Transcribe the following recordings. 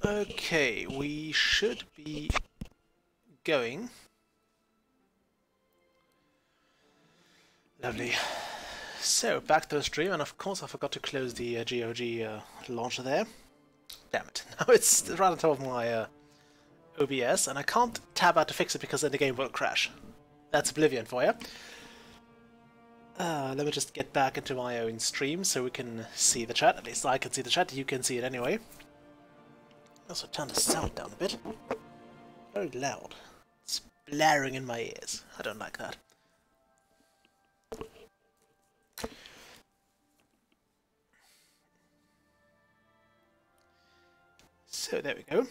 Okay, we should be going. Lovely. So, back to the stream, and of course I forgot to close the GOG launcher there. Damn it. Now it's right on top of my OBS, and I can't tab out to fix it because then the game will crash. That's Oblivion for you. Let me just get back into my own stream so we can see the chat. At least I can see the chat, you can see it anyway. Also turn the sound down a bit. Very loud. It's blaring in my ears. I don't like that. So there we go.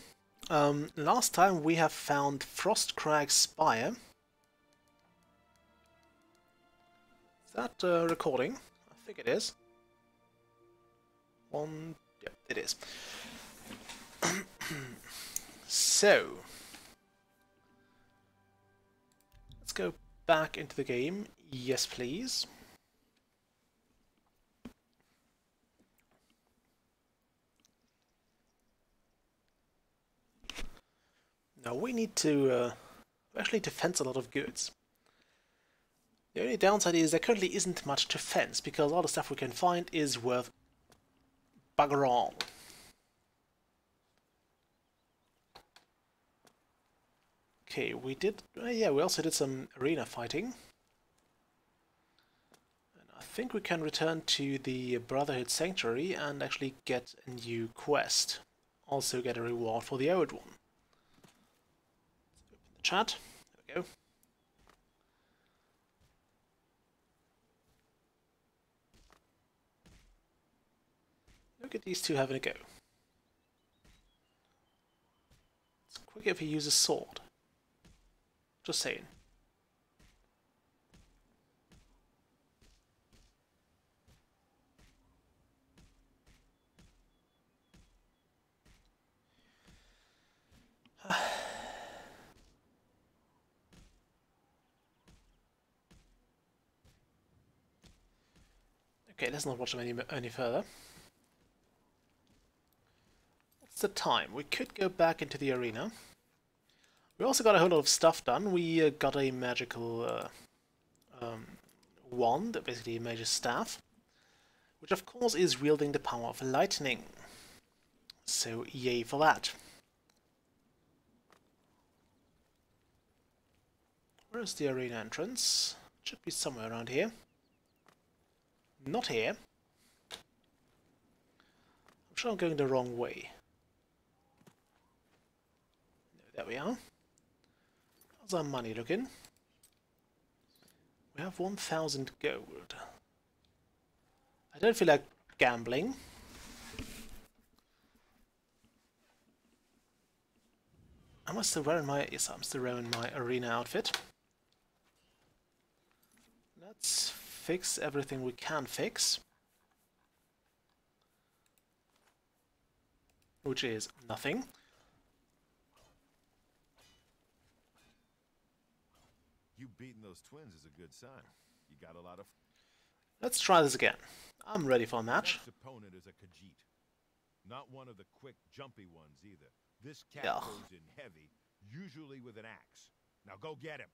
Last time we have found Frostcrag Spire. Is that recording? I think it is. Yeah, it is. So, let's go back into the game. Yes, please. Now we need to actually to fence a lot of goods. The only downside is there currently isn't much to fence because all the stuff we can find is worth bugger all. Okay, we did. Yeah, we also did some arena fighting. And I think we can return to the Brotherhood Sanctuary and actually get a new quest. Also get a reward for the old one. Let's open the chat. There we go. Look at these two having a go. It's quicker if you use a sword. Just saying. Okay, let's not watch them any further. What's the time? We could go back into the arena. We also got a whole lot of stuff done. We got a magical wand, basically a major staff, which of course is wielding the power of lightning. So yay for that. Where's the arena entrance? It should be somewhere around here. Not here. I'm sure I'm going the wrong way. No, there we are. How's our money looking? We have 1,000 gold. I don't feel like gambling. Am I still wearing my... Yes, I'm still wearing my arena outfit. Let's fix everything we can fix. Which is nothing. You beating those twins is a good sign. You got a lot of... Let's try this again. I'm ready for a match. Next opponent is a Khajiit. Not one of the quick, jumpy ones either. This cat Yeah. goes in heavy, usually with an axe. Now go get him.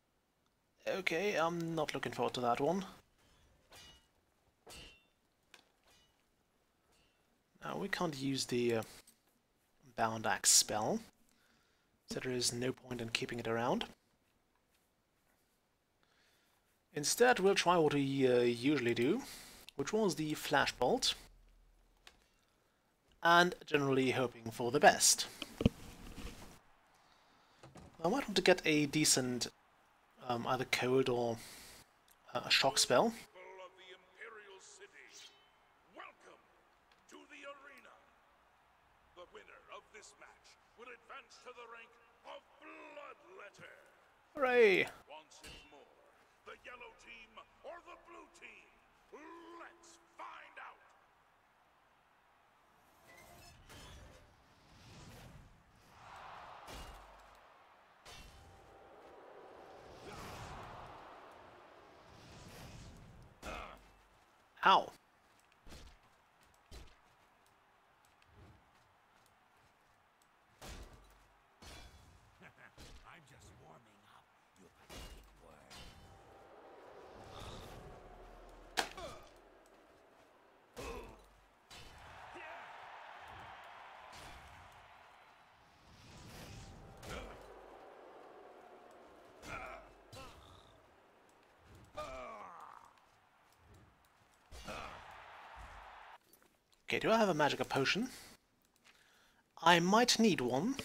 Okay, I'm not looking forward to that one. Now we can't use the bound axe spell, so there is no point in keeping it around. Instead, we'll try what we usually do, which was the flashbolt, and generally hoping for the best. I might want to get a decent either cold or a shock spell. People of the Imperial City, welcome to the arena. The winner of this match will advance to the rank of Bloodletter. Hooray! Once more, the yellow team or the blue team? Let's find out. Ow! Okay, do I have a magic potion? I might need one.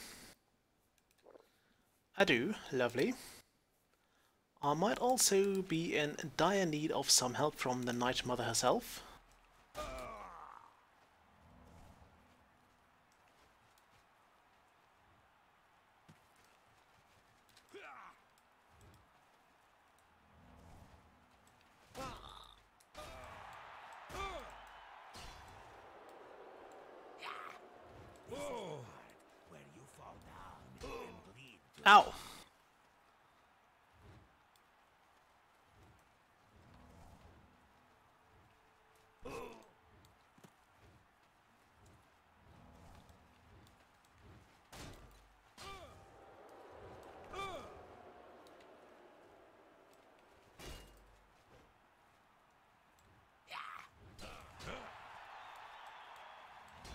I do, lovely. I might also be in dire need of some help from the Night Mother herself. Ow!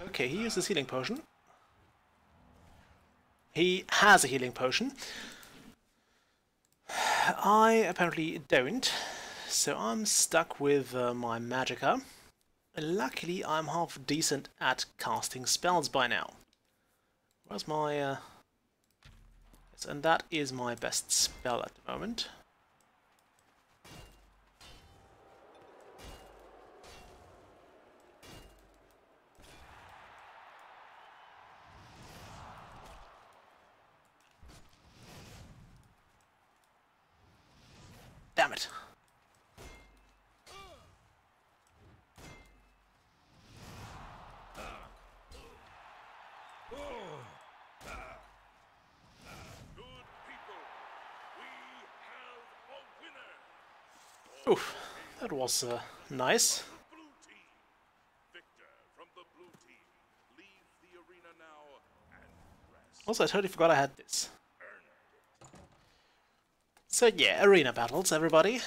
Okay, he uses healing potion. He has a healing potion. I apparently don't, so I'm stuck with my magicka. Luckily, I'm half decent at casting spells by now. Where's my... yes, and that is my best spell at the moment. Damn it. Oof, that was nice. Blue team. Victor from the blue team. Leave the arena now and rest. Also, I totally forgot I had this. So yeah, arena battles, everybody.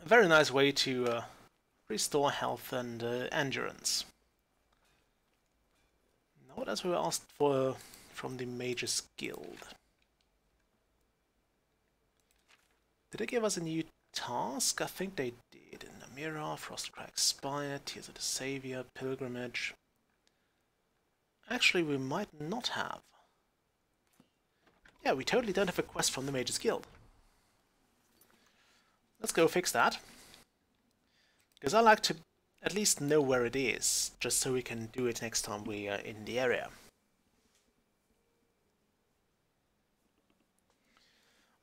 A very nice way to restore health and endurance. Now what else we were asked for from the Mages Guild? Did they give us a new task? I think they did. Namira, Frostcrack Spire, Tears of the Savior, Pilgrimage. Actually, we might not have. Yeah, we totally don't have a quest from the Mages Guild. Let's go fix that. Because I like to at least know where it is, just so we can do it next time we are in the area.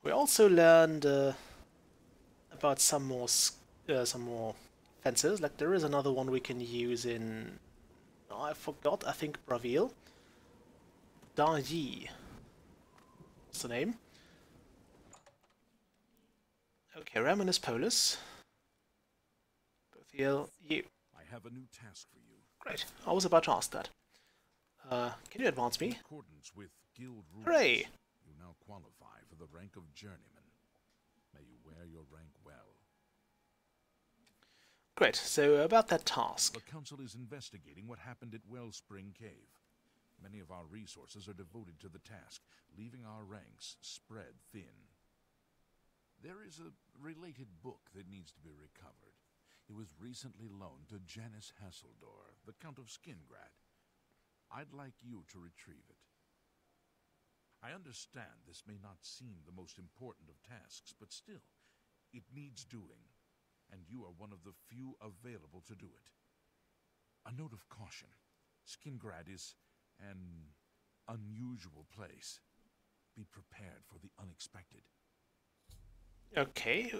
We also learned about some more fences. Like there is another one we can use in... Oh, I forgot. I think Bravil. Daryi. What's the name? Okay, Raminus Polus. Bothiel, you. I have a new task for you. Great. I was about to ask that. Can you advance me? In accordance with guild rules, Hooray! you now qualify for the rank of journeyman. May you wear your rank well. Great. So about that task. The council is investigating what happened at Wellspring Cave. Many of our resources are devoted to the task, leaving our ranks spread thin. There is a related book that needs to be recovered. It was recently loaned to Janice Hasseldor, the Count of Skingrad. I'd like you to retrieve it. I understand this may not seem the most important of tasks, but still, it needs doing, and you are one of the few available to do it. A note of caution. Skingrad is an unusual place. Be prepared for the unexpected. Okay.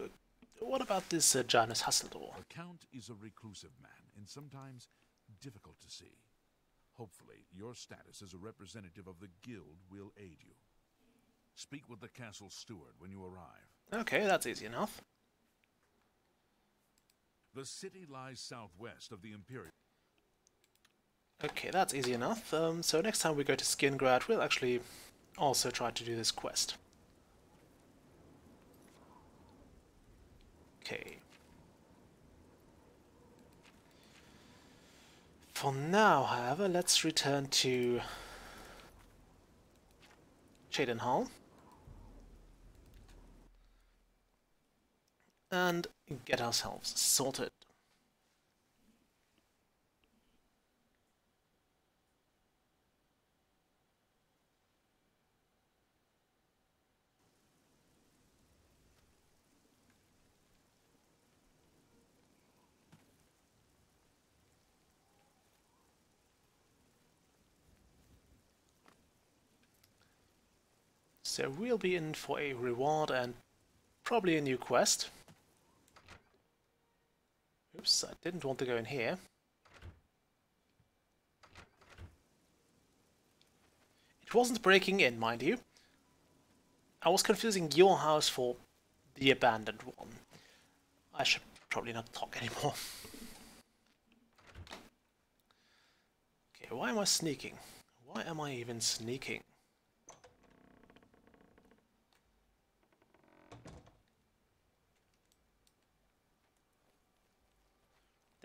What about this Janus Hasseldor? The Count is a reclusive man, and sometimes difficult to see. Hopefully, your status as a representative of the guild will aid you. Speak with the castle steward when you arrive. Okay, that's easy enough. The city lies southwest of the Imperial. Okay, that's easy enough. So next time we go to Skingrad, we'll actually also try to do this quest. Okay. For now, however, let's return to Cheydinhal and get ourselves sorted. So we'll be in for a reward and probably a new quest. Oops, I didn't want to go in here. It wasn't breaking in, mind you. I was confusing your house for the abandoned one. I should probably not talk anymore. Okay, why am I sneaking? Why am I even sneaking?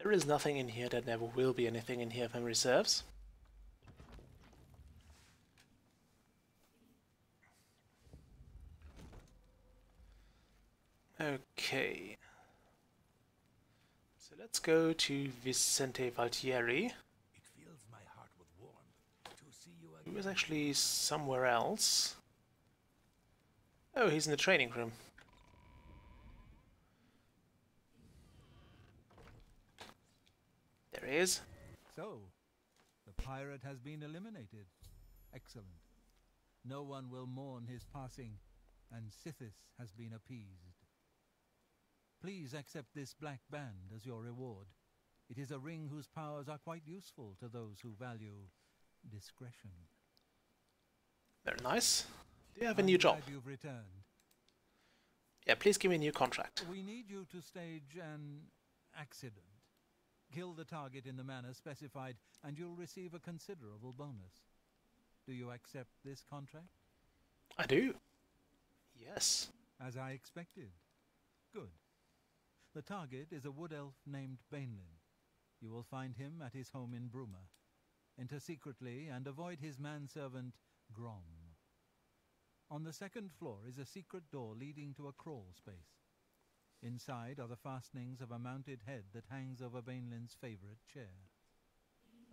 There is nothing in here, there never will be anything in here if memory serves. Okay. So let's go to Vicente Valtieri. It fills my heart with warmth to see you again. He was actually somewhere else. Oh, he's in the training room. There he is. So, the pirate has been eliminated. Excellent. No one will mourn his passing, and Sithis has been appeased. Please accept this black band as your reward. It is a ring whose powers are quite useful to those who value discretion. Very nice. Do you have a new job? Glad you've returned. Yeah, please give me a new contract. We need you to stage an accident. Kill the target in the manner specified, and you'll receive a considerable bonus. Do you accept this contract? I do. Yes. As I expected. Good. The target is a wood elf named Bainlin. You will find him at his home in Bruma. Enter secretly and avoid his manservant, Grom. On the second floor is a secret door leading to a crawl space. Inside are the fastenings of a mounted head that hangs over Bainlin's favorite chair.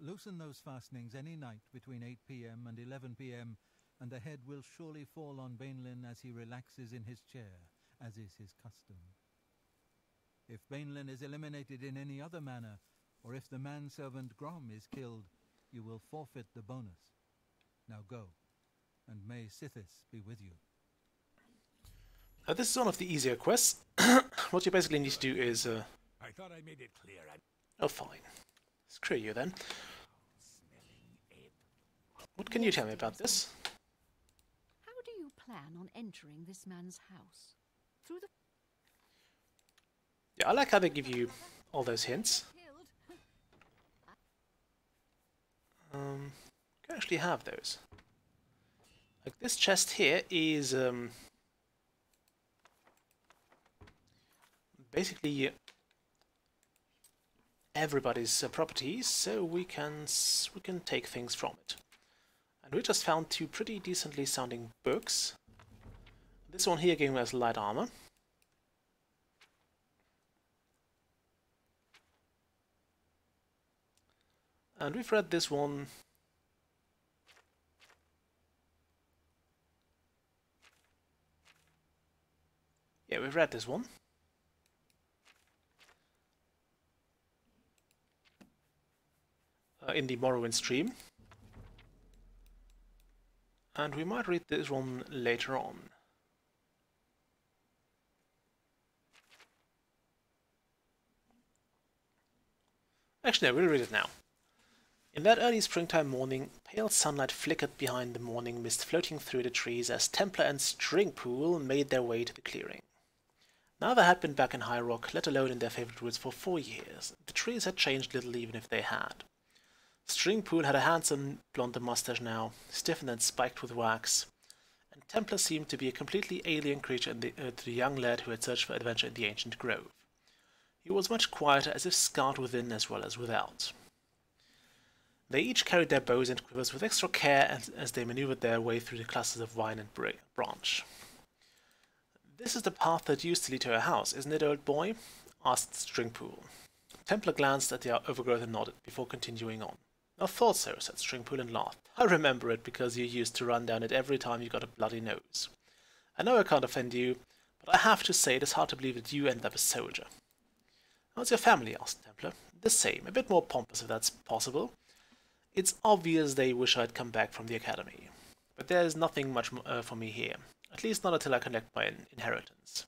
Loosen those fastenings any night between 8 p.m. and 11 p.m., and the head will surely fall on Bainlin as he relaxes in his chair, as is his custom. If Bainlin is eliminated in any other manner, or if the manservant Grom is killed, you will forfeit the bonus. Now go, and may Sithis be with you. This is one of the easier quests. What you basically need to do is... I thought I made it clear. Oh, fine. Screw you then. What can you tell me about this? How do you plan on entering this man's house? Through the... Yeah, I like how they give you all those hints. You can actually have those. Like this chest here is basically everybody's property, so we can take things from it. And we just found two pretty decently sounding books. This one here giving us light armor. And we've read this one. Yeah, we've read this one. In the Morrowind stream. And we might read this one later on. Actually, no, we'll read it now. In that early springtime morning, pale sunlight flickered behind the morning mist floating through the trees as Templar and Stringpool made their way to the clearing. Neither had been back in High Rock, let alone in their favorite woods, for 4 years. The trees had changed little, even if they had. Stringpool had a handsome blonde mustache now, stiffened and spiked with wax, and Templar seemed to be a completely alien creature to the young lad who had searched for adventure in the ancient grove. He was much quieter, as if scarred within as well as without. They each carried their bows and quivers with extra care as they maneuvered their way through the clusters of vine and branch. "This is the path that used to lead to her house, isn't it, old boy?" asked Stringpool. Templar glanced at the overgrowth and nodded, before continuing on. "I thought so," said Stringpool and laughed. "I remember it, because you used to run down it every time you got a bloody nose. I know I can't offend you, but I have to say it is hard to believe that you ended up a soldier." "How's your family?" asked Templar. "The same, a bit more pompous if that's possible. It's obvious they wish I'd come back from the academy. but there's nothing much for me here. At least not until I collect my inheritance.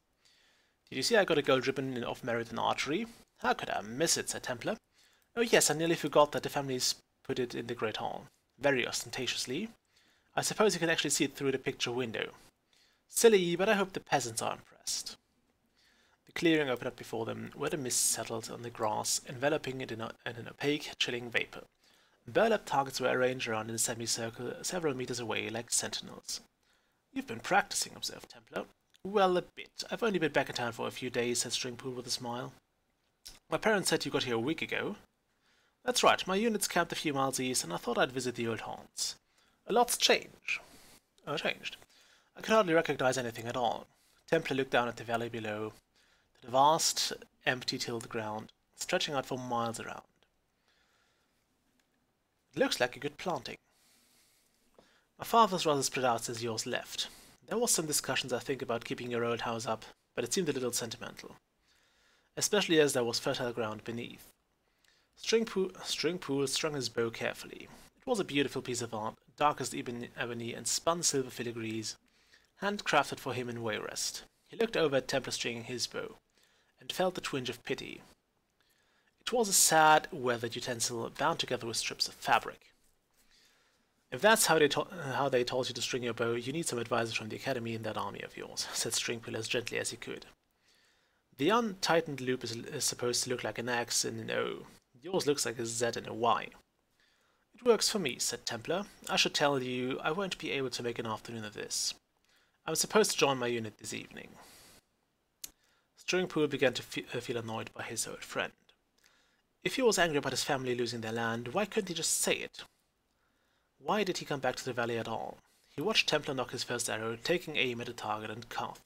Did you see I got a gold ribbon of merit in archery? How could I miss it, said Templar. Oh yes, I nearly forgot that the families put it in the Great Hall. Very ostentatiously. I suppose you can actually see it through the picture window. Silly, but I hope the peasants are impressed. The clearing opened up before them, where the mist settled on the grass, enveloping it in an opaque, chilling vapor. Burlap targets were arranged around in a semicircle several meters away, like sentinels. You've been practicing, observed Templar. Well, a bit. I've only been back in town for a few days, said Stringpool with a smile. My parents said you got here a week ago. That's right, my unit's camped a few miles east, and I thought I'd visit the old haunts. A lot's changed. I could hardly recognize anything at all. Templar looked down at the valley below, to the vast, empty tilled ground, stretching out for miles around. It looks like a good planting. My father's rather spread out since yours left. There was some discussions, I think, about keeping your old house up, but it seemed a little sentimental. Especially as there was fertile ground beneath. Stringpool strung his bow carefully. It was a beautiful piece of art, dark as ebony and spun silver filigrees, handcrafted for him in Wayrest. He looked over at Templar stringing his bow, and felt a twinge of pity. It was a sad, weathered utensil bound together with strips of fabric. If that's how they taught you to string your bow, you need some advisors from the academy in that army of yours, said Stringpool as gently as he could. The untightened loop is supposed to look like an X and an O. Yours looks like a Z and a Y. It works for me, said Templar. I should tell you, I won't be able to make an afternoon of this. I'm supposed to join my unit this evening. Stringpool began to feel annoyed by his old friend. If he was angry about his family losing their land, why couldn't he just say it? Why did he come back to the valley at all? He watched Templar knock his first arrow, taking aim at the target, and coughed.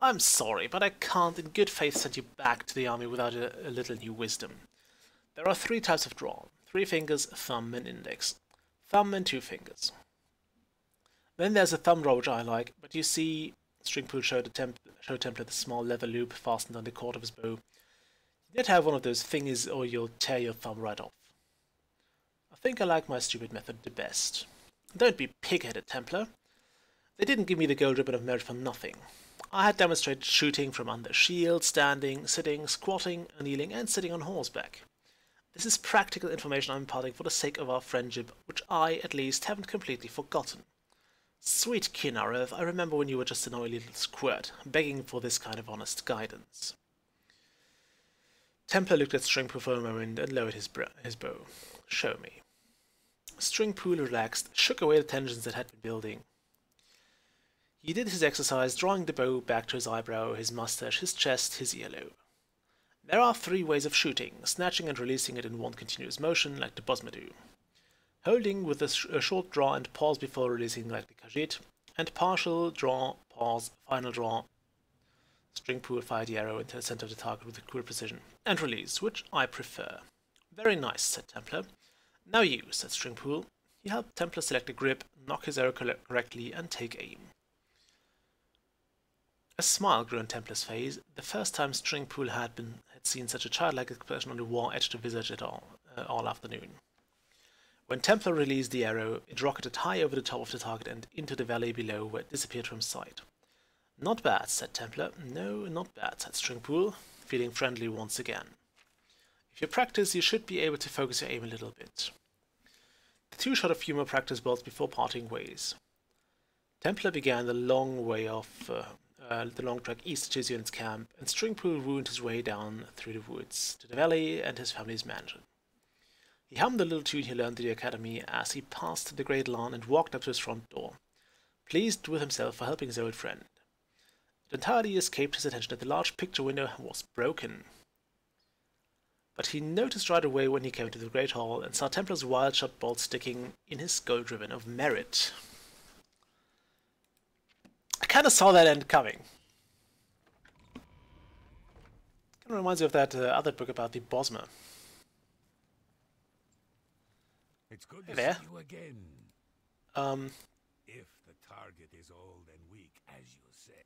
I'm sorry, but I can't in good faith send you back to the army without a little new wisdom. There are 3 types of draw. 3 fingers, thumb, and index. Thumb and 2 fingers. Then there's a thumb draw which I like, but you see, Stringpool showed Templar the small leather loop fastened on the cord of his bow. You need to have one of those thingies or you'll tear your thumb right off. I think I like my stupid method the best. Don't be pig-headed, Templar. They didn't give me the gold ribbon of merit for nothing. I had demonstrated shooting from under shield, standing, sitting, squatting, kneeling, and sitting on horseback. This is practical information I'm imparting for the sake of our friendship, which I, at least, haven't completely forgotten. Sweet Kinnarev, I remember when you were just an oily little squirt, begging for this kind of honest guidance. Templar looked at Stringpool for a moment and lowered his bow. Show me. Stringpool relaxed, shook away the tensions that had been building. He did his exercise, drawing the bow back to his eyebrow, his mustache, his chest, his earlobe. There are 3 ways of shooting, snatching and releasing it in one continuous motion, like the Bosma do. Holding with a short draw and pause before releasing, like the Khajiit, and partial draw, pause, final draw. Stringpool fired the arrow into the center of the target with cool precision, and release, which I prefer. Very nice, said Templar. Now you, said Stringpool. He helped Templar select a grip, knock his arrow correctly, and take aim. A smile grew on Templar's face, the first time Stringpool had seen such a childlike expression on the war-etched visage at all afternoon. When Templar released the arrow, it rocketed high over the top of the target and into the valley below, where it disappeared from sight. Not bad, said Templar. No, not bad, said Stringpool, feeling friendly once again. If you practice, you should be able to focus your aim a little bit. The 2 shot a few more practice bolts before parting ways. Templar began the long trek east to his unit's camp, and Stringpool wound his way down through the woods to the valley and his family's mansion. He hummed the little tune he learned at the academy as he passed the great lawn and walked up to his front door, pleased with himself for helping his old friend. It entirely escaped his attention that the large picture window was broken. But he noticed right away when he came to the great hall and saw Templar's wild shot bolt sticking in his gold ribbon of merit. I kind of saw that end coming. Kind of reminds me of that other book about the Bosma. It's good Hey to there. see you again. If the target is old and weak, as you say.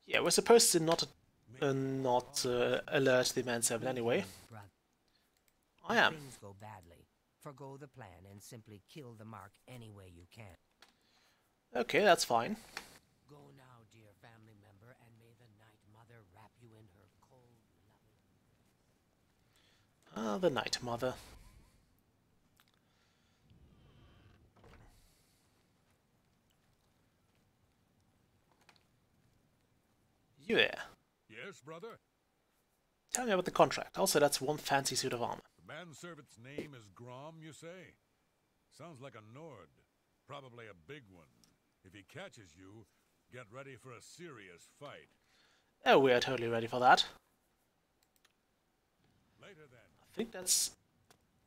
Yeah, we're supposed to not alert the manservant anyway. Brother, I am. things go badly. Forgo the plan and simply kill the mark any way you can. Okay, that's fine. Go now, dear family member, and may the Night Mother wrap you in her cold, loving... Ah, the Night Mother. You there. Yes, brother? Tell me about the contract. Also, that's one fancy suit of armor. The manservant's name is Grom, you say? Sounds like a Nord. Probably a big one. If he catches you, get ready for a serious fight. Oh, we are totally ready for that. Later then. I think that's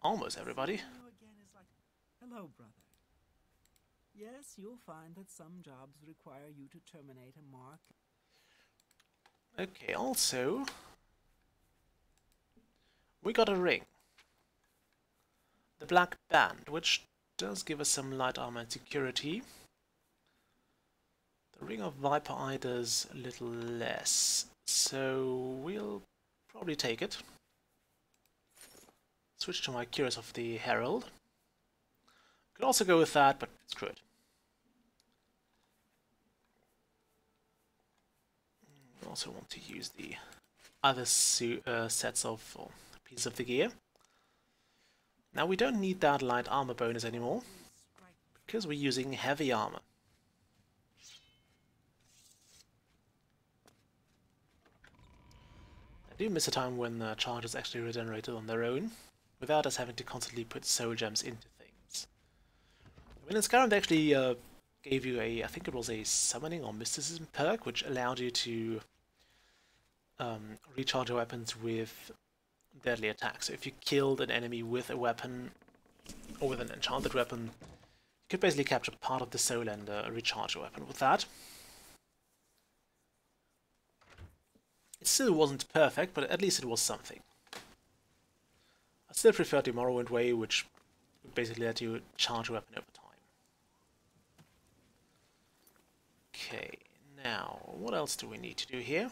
almost everybody. Seeing you again is like, hello, brother. Yes, you'll find that some jobs require you to terminate a mark. Okay, also, we got a ring. The Black Band, which does give us some light armor and security. The Ring of Viper Eye does a little less, so we'll probably take it. Switch to my Curious of the Herald. Could also go with that, but screw it. We also want to use the other sets of pieces of the gear. Now we don't need that light armor bonus anymore, because we're using heavy armor. I do miss a time when charges actually regenerated on their own, without us having to constantly put soul gems into things. I mean, in Skyrim they actually gave you a, I think it was a summoning or mysticism perk, which allowed you to recharge your weapons with deadly attacks. So if you killed an enemy with a weapon, or with an enchanted weapon, you could basically capture part of the soul and recharge your weapon with that. It still wasn't perfect, but at least it was something. I still prefer the Morrowind way, which would basically let you charge your weapon over time. Okay, now, what else do we need to do here?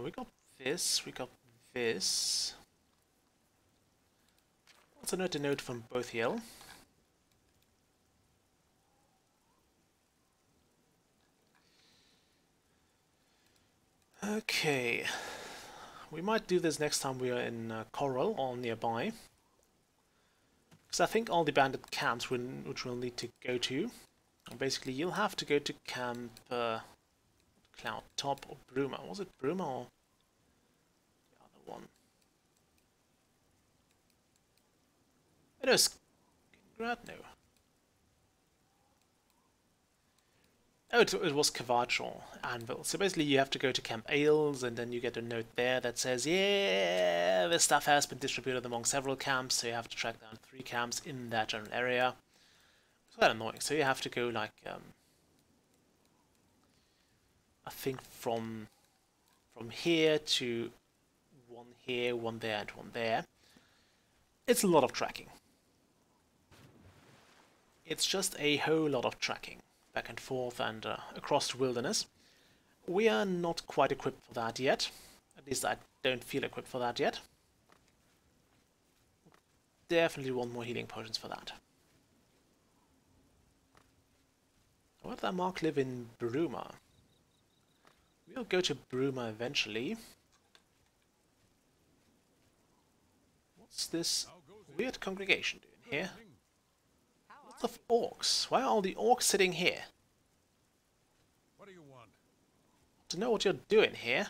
We got this, we got this. Also note a note from Bothiel. Okay, we might do this next time we are in Coral or nearby. Because I think all the bandit camps which we'll need to go to, and basically you'll have to go to camp Cloud Top or Bruma. Was it Bruma or the other one? It is Grad, no. Oh, it was Kavach or Anvil. So basically you have to go to Camp Ailes, and then you get a note there that says, yeah, this stuff has been distributed among several camps, so you have to track down 3 camps in that general area. It's quite annoying. So you have to go like, I think from here to one here, one there, and one there. It's a lot of tracking. It's just a whole lot of tracking. Back and forth and across the wilderness. We are not quite equipped for that yet. At least I don't feel equipped for that yet. Definitely want more healing potions for that. Where did that mark live in Bruma? We'll go to Bruma eventually. What's this weird congregation doing here? Lots of orcs. Why are all the orcs sitting here? What do you want? To know what you're doing here.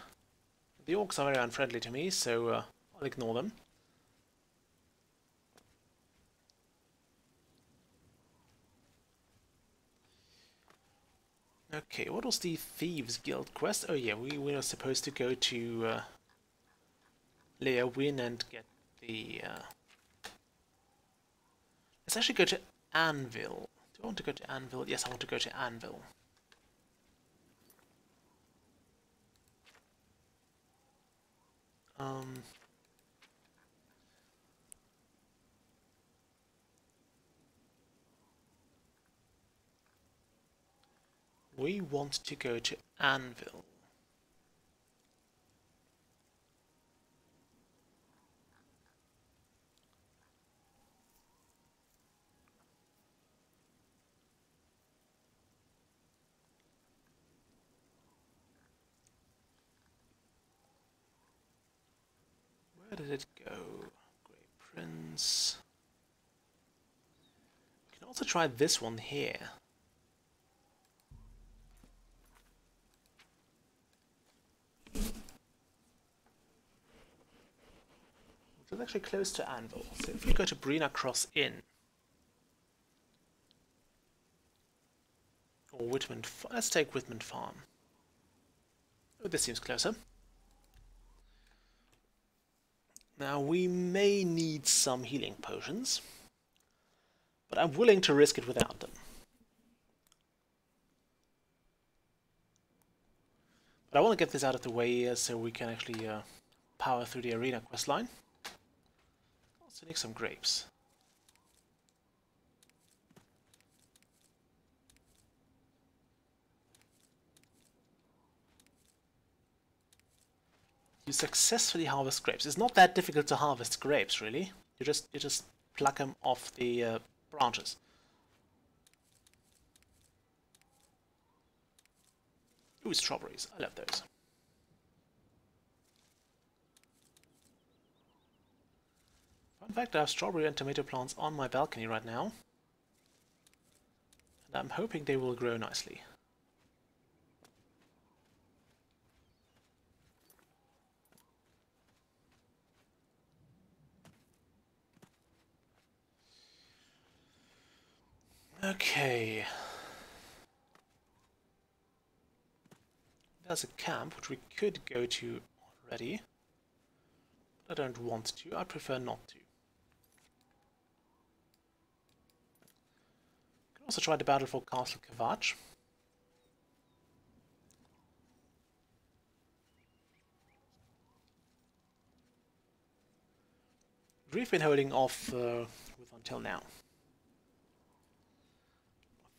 The orcs are very unfriendly to me, so I'll ignore them. Okay, what was the Thieves Guild quest? Oh yeah, we were supposed to go to Leawin and get the... Let's actually go to Anvil. Do I want to go to Anvil? Yes, I want to go to Anvil. We want to go to Anvil. Where did it go? Grey Prince. We can also try this one here. Which is actually close to Anvil. So if we go to Brina Cross Inn, or Whitman, let's take Whitman Farm. Oh, this seems closer. Now we may need some healing potions, but I'm willing to risk it without them. But I want to get this out of the way so we can actually power through the arena questline. Also need some grapes. You successfully harvest grapes. It's not that difficult to harvest grapes, really. You just pluck them off the branches. Ooh, strawberries. I love those. Fun fact, I have strawberry and tomato plants on my balcony right now. And I'm hoping they will grow nicely. Okay. There's a camp which we could go to already. But I don't want to. I prefer not to. Can also try the battle for Castle Kavach. We've been holding off with until now.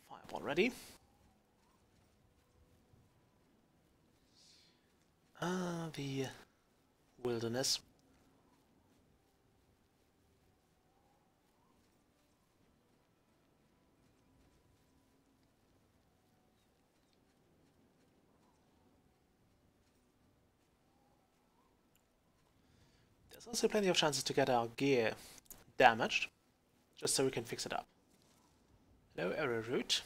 Fireball ready. The wilderness. There's also plenty of chances to get our gear damaged, just so we can fix it up. Low error route.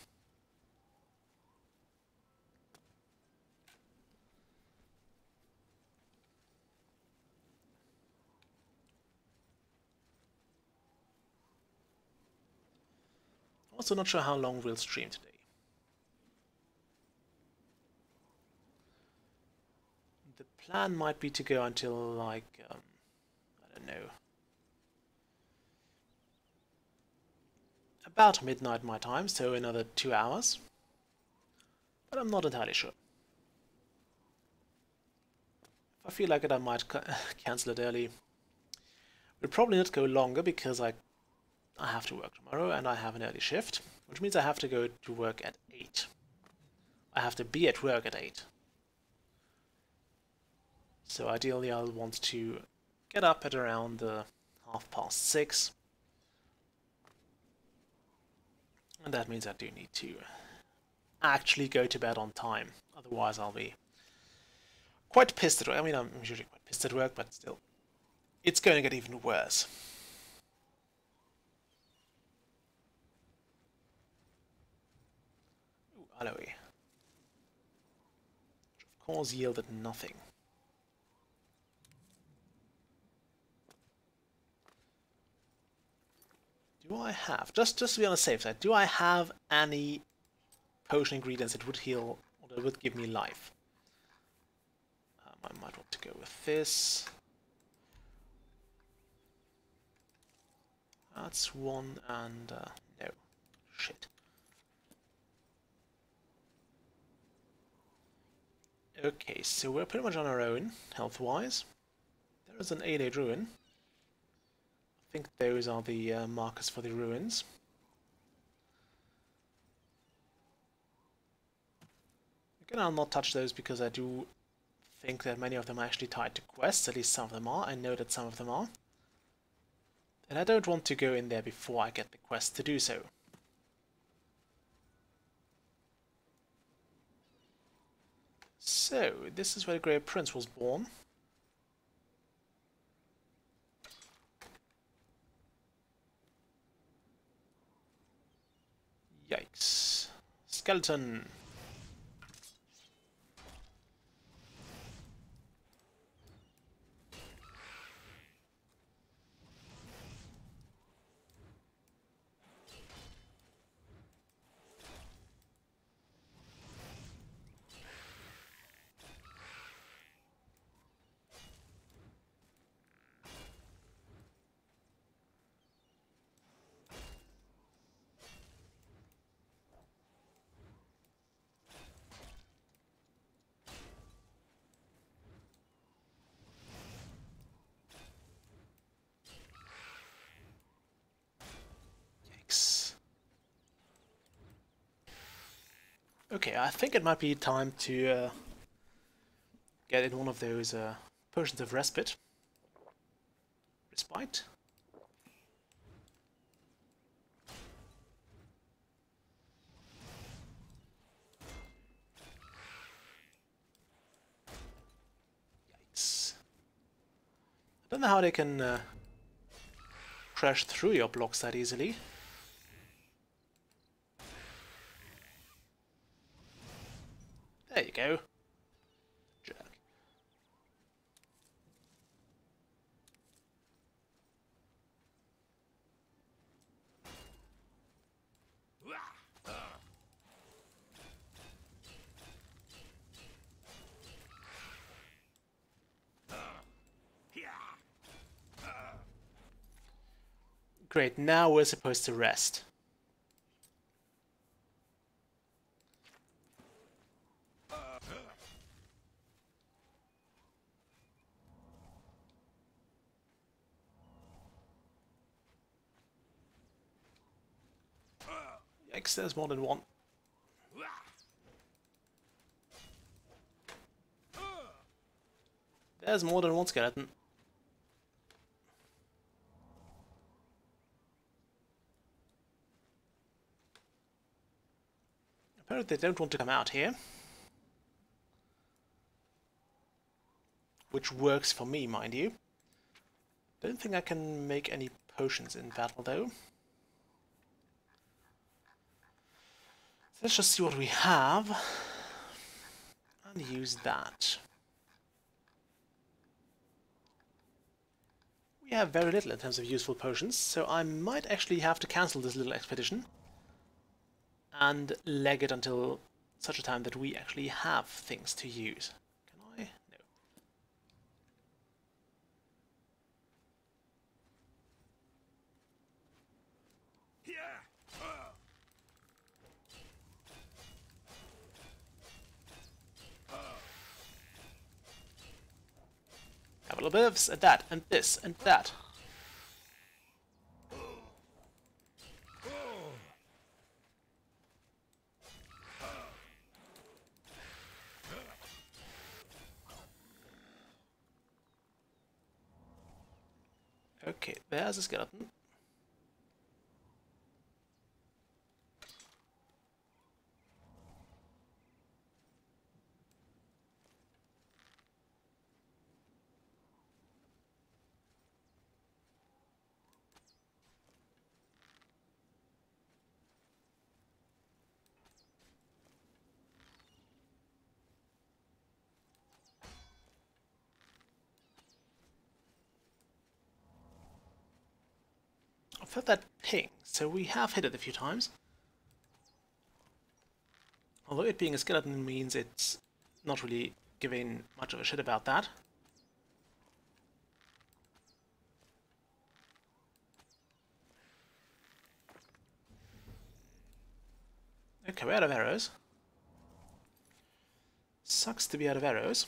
Also not sure how long we'll stream today. The plan might be to go until like, I don't know, about midnight my time, so another 2 hours. But I'm not entirely sure. If I feel like it, I might cancel it early. We'll probably not go longer because I have to work tomorrow and I have an early shift, which means I have to go to work at 8. I have to be at work at 8. So ideally I'll want to get up at around 6:30. And that means I do need to actually go to bed on time. Otherwise I'll be quite pissed at work. I mean, I'm usually quite pissed at work, but still. It's going to get even worse. Ooh, aloe. Which of course yielded nothing. Do I have, just to be on the safe side, do I have any potion ingredients that would heal, or that would give me life? I might want to go with this. That's one, and no. Shit. Okay, so we're pretty much on our own, health-wise. There is an 8-8 ruin. I think those are the markers for the ruins. Again, I'll not touch those because I do think that many of them are actually tied to quests, at least some of them are. I know that some of them are. And I don't want to go in there before I get the quest to do so. So, this is where the Grey Prince was born. skeleton. Okay, I think it might be time to get in one of those potions of respite. Respite? Yikes. I don't know how they can crash through your blocks that easily. There you go. Jerk. Great, now we're supposed to rest. Yikes, there's more than one. There's more than one skeleton. Apparently they don't want to come out here. Which works for me, mind you. Don't think I can make any potions in battle, though. Let's just see what we have. And use that. We have very little in terms of useful potions, so I might actually have to cancel this little expedition. And leg it until such a time that we actually have things to use. Can I? No. Have a little bit of this and that and this and that. Okay, there's a skeleton. I've heard that ping, so we have hit it a few times. Although it being a skeleton means it's not really giving much of a shit about that. Okay, we're out of arrows. Sucks to be out of arrows.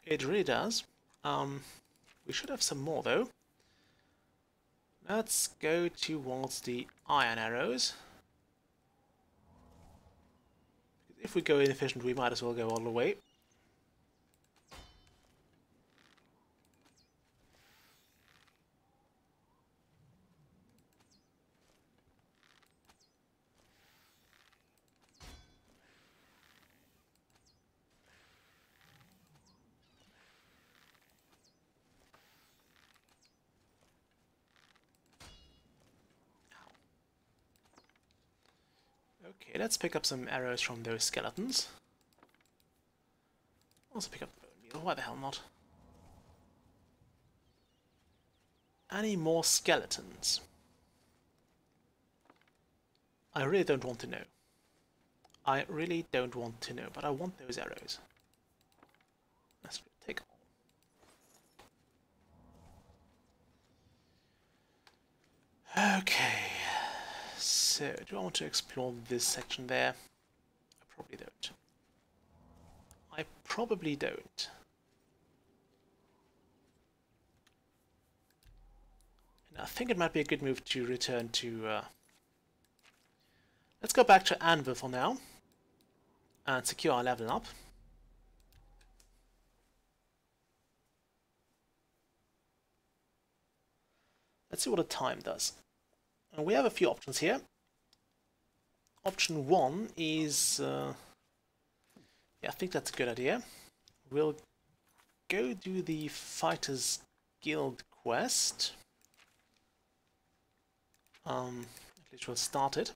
It really does. We should have some more though. Let's go towards the iron arrows. If we go inefficient, we might as well go all the way. Okay, let's pick up some arrows from those skeletons. Also pick up the bone meal, why the hell not? Any more skeletons? I really don't want to know. I really don't want to know, but I want those arrows. Let's take all. Okay, so do I want to explore this section there? I probably don't. I probably don't. And I think it might be a good move to return to... Let's go back to Anvil for now and secure our level up. Let's see what the time does. And we have a few options here. Option 1 is... yeah, I think that's a good idea. We'll go do the Fighters Guild quest. At least we'll start it.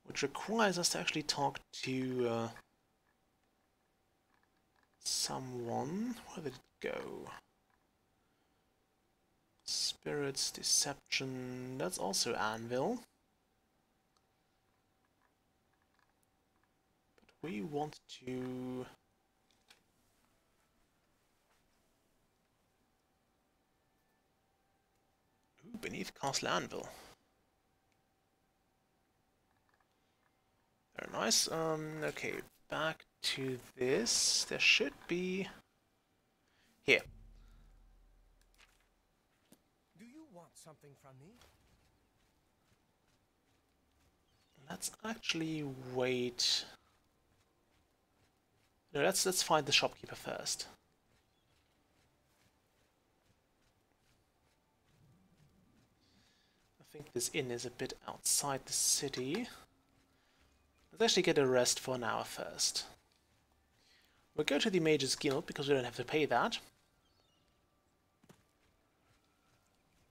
Which requires us to actually talk to someone. Where did it go? Spirits, Deception, that's also Anvil. But we want to... Ooh, beneath Castle Anvil. Very nice. Okay, back to this. There should be... Here. Do you want something from me? Let's actually wait. No, let's find the shopkeeper first. I think this inn is a bit outside the city. Let's actually get a rest for an hour first. We'll go to the Mage's Guild because we don't have to pay that.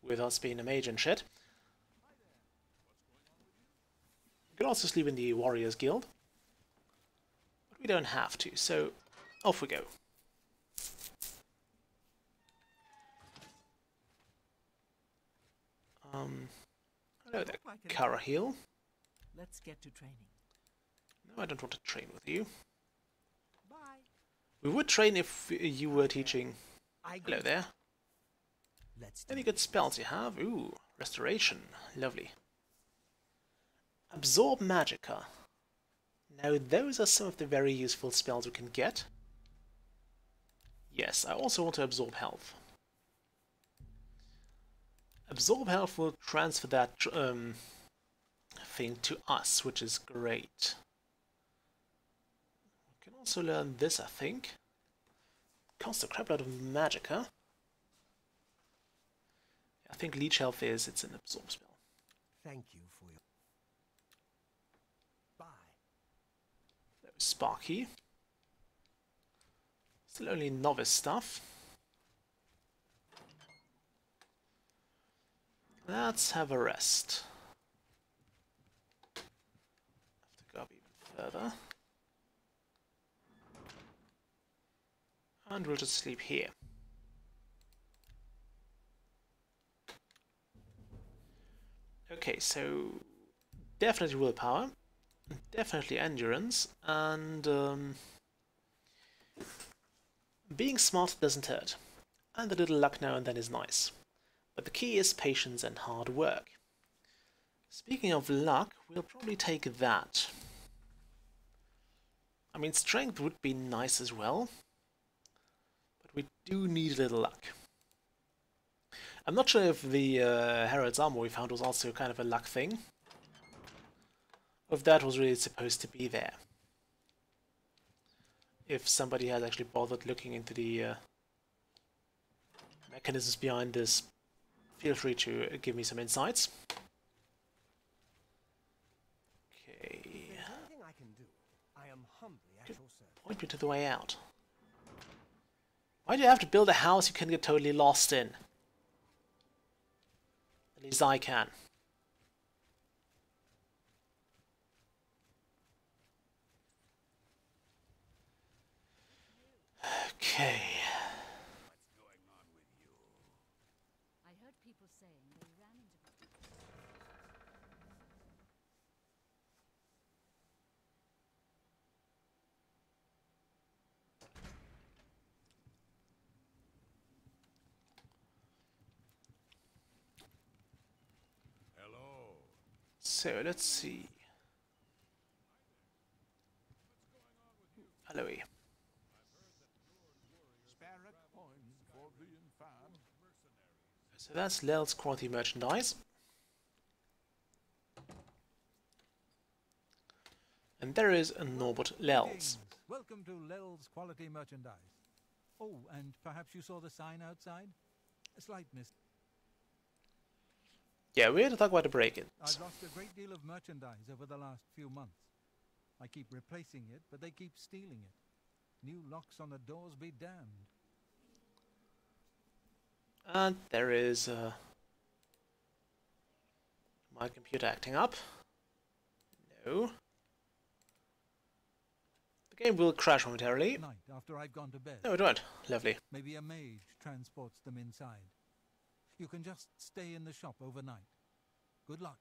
With us being a mage and shit. We could also sleep in the Warriors Guild. But we don't have to, so off we go. Hello there, Karahil. Let's get to training. No, I don't want to train with you. Bye. We would train if you were teaching. Hello there. Let's Any good spells you have? Ooh, Restoration. Lovely. Absorb Magicka. Now those are some of the very useful spells we can get. Yes, I also want to absorb health. Absorb health will transfer that thing to us, which is great. We can also learn this, I think. Costs a crap load of Magicka. I think Leech Health it's an absorb spell. Thank you for your... Bye. There's Sparky. Still only novice stuff. Let's have a rest. Have to go up even further. And we'll just sleep here. Okay, so definitely willpower, definitely endurance, and being smart doesn't hurt. And a little luck now and then is nice. But the key is patience and hard work. Speaking of luck, we'll probably take that. I mean, strength would be nice as well, but we do need a little luck. I'm not sure if the Herald's armor we found was also kind of a luck thing, or if that was really supposed to be there. If somebody has actually bothered looking into the mechanisms behind this, feel free to give me some insights. Okay. Anything I can do, I am humbly at your service. Point me to the way out. Why do you have to build a house you can get totally lost in? At least I can. Okay. What's going on with you? I heard people saying they ran into... Hello. So let's see. Hello. Sparrow coin for the infam. So that's Lel's quality merchandise. And there is a Norbert Lel's. Welcome to Lel's Quality Merchandise. Oh, and perhaps you saw the sign outside? A slight mistake. Yeah, we're to talk about the break-ins. I've lost a great deal of merchandise over the last few months. I keep replacing it, but they keep stealing it. New locks on the doors be damned. And there is my computer acting up. No. The game will crash momentarily. Night after I've gone to bed. No, it won't. Lovely. Maybe a mage transports them inside. You can just stay in the shop overnight. Good luck.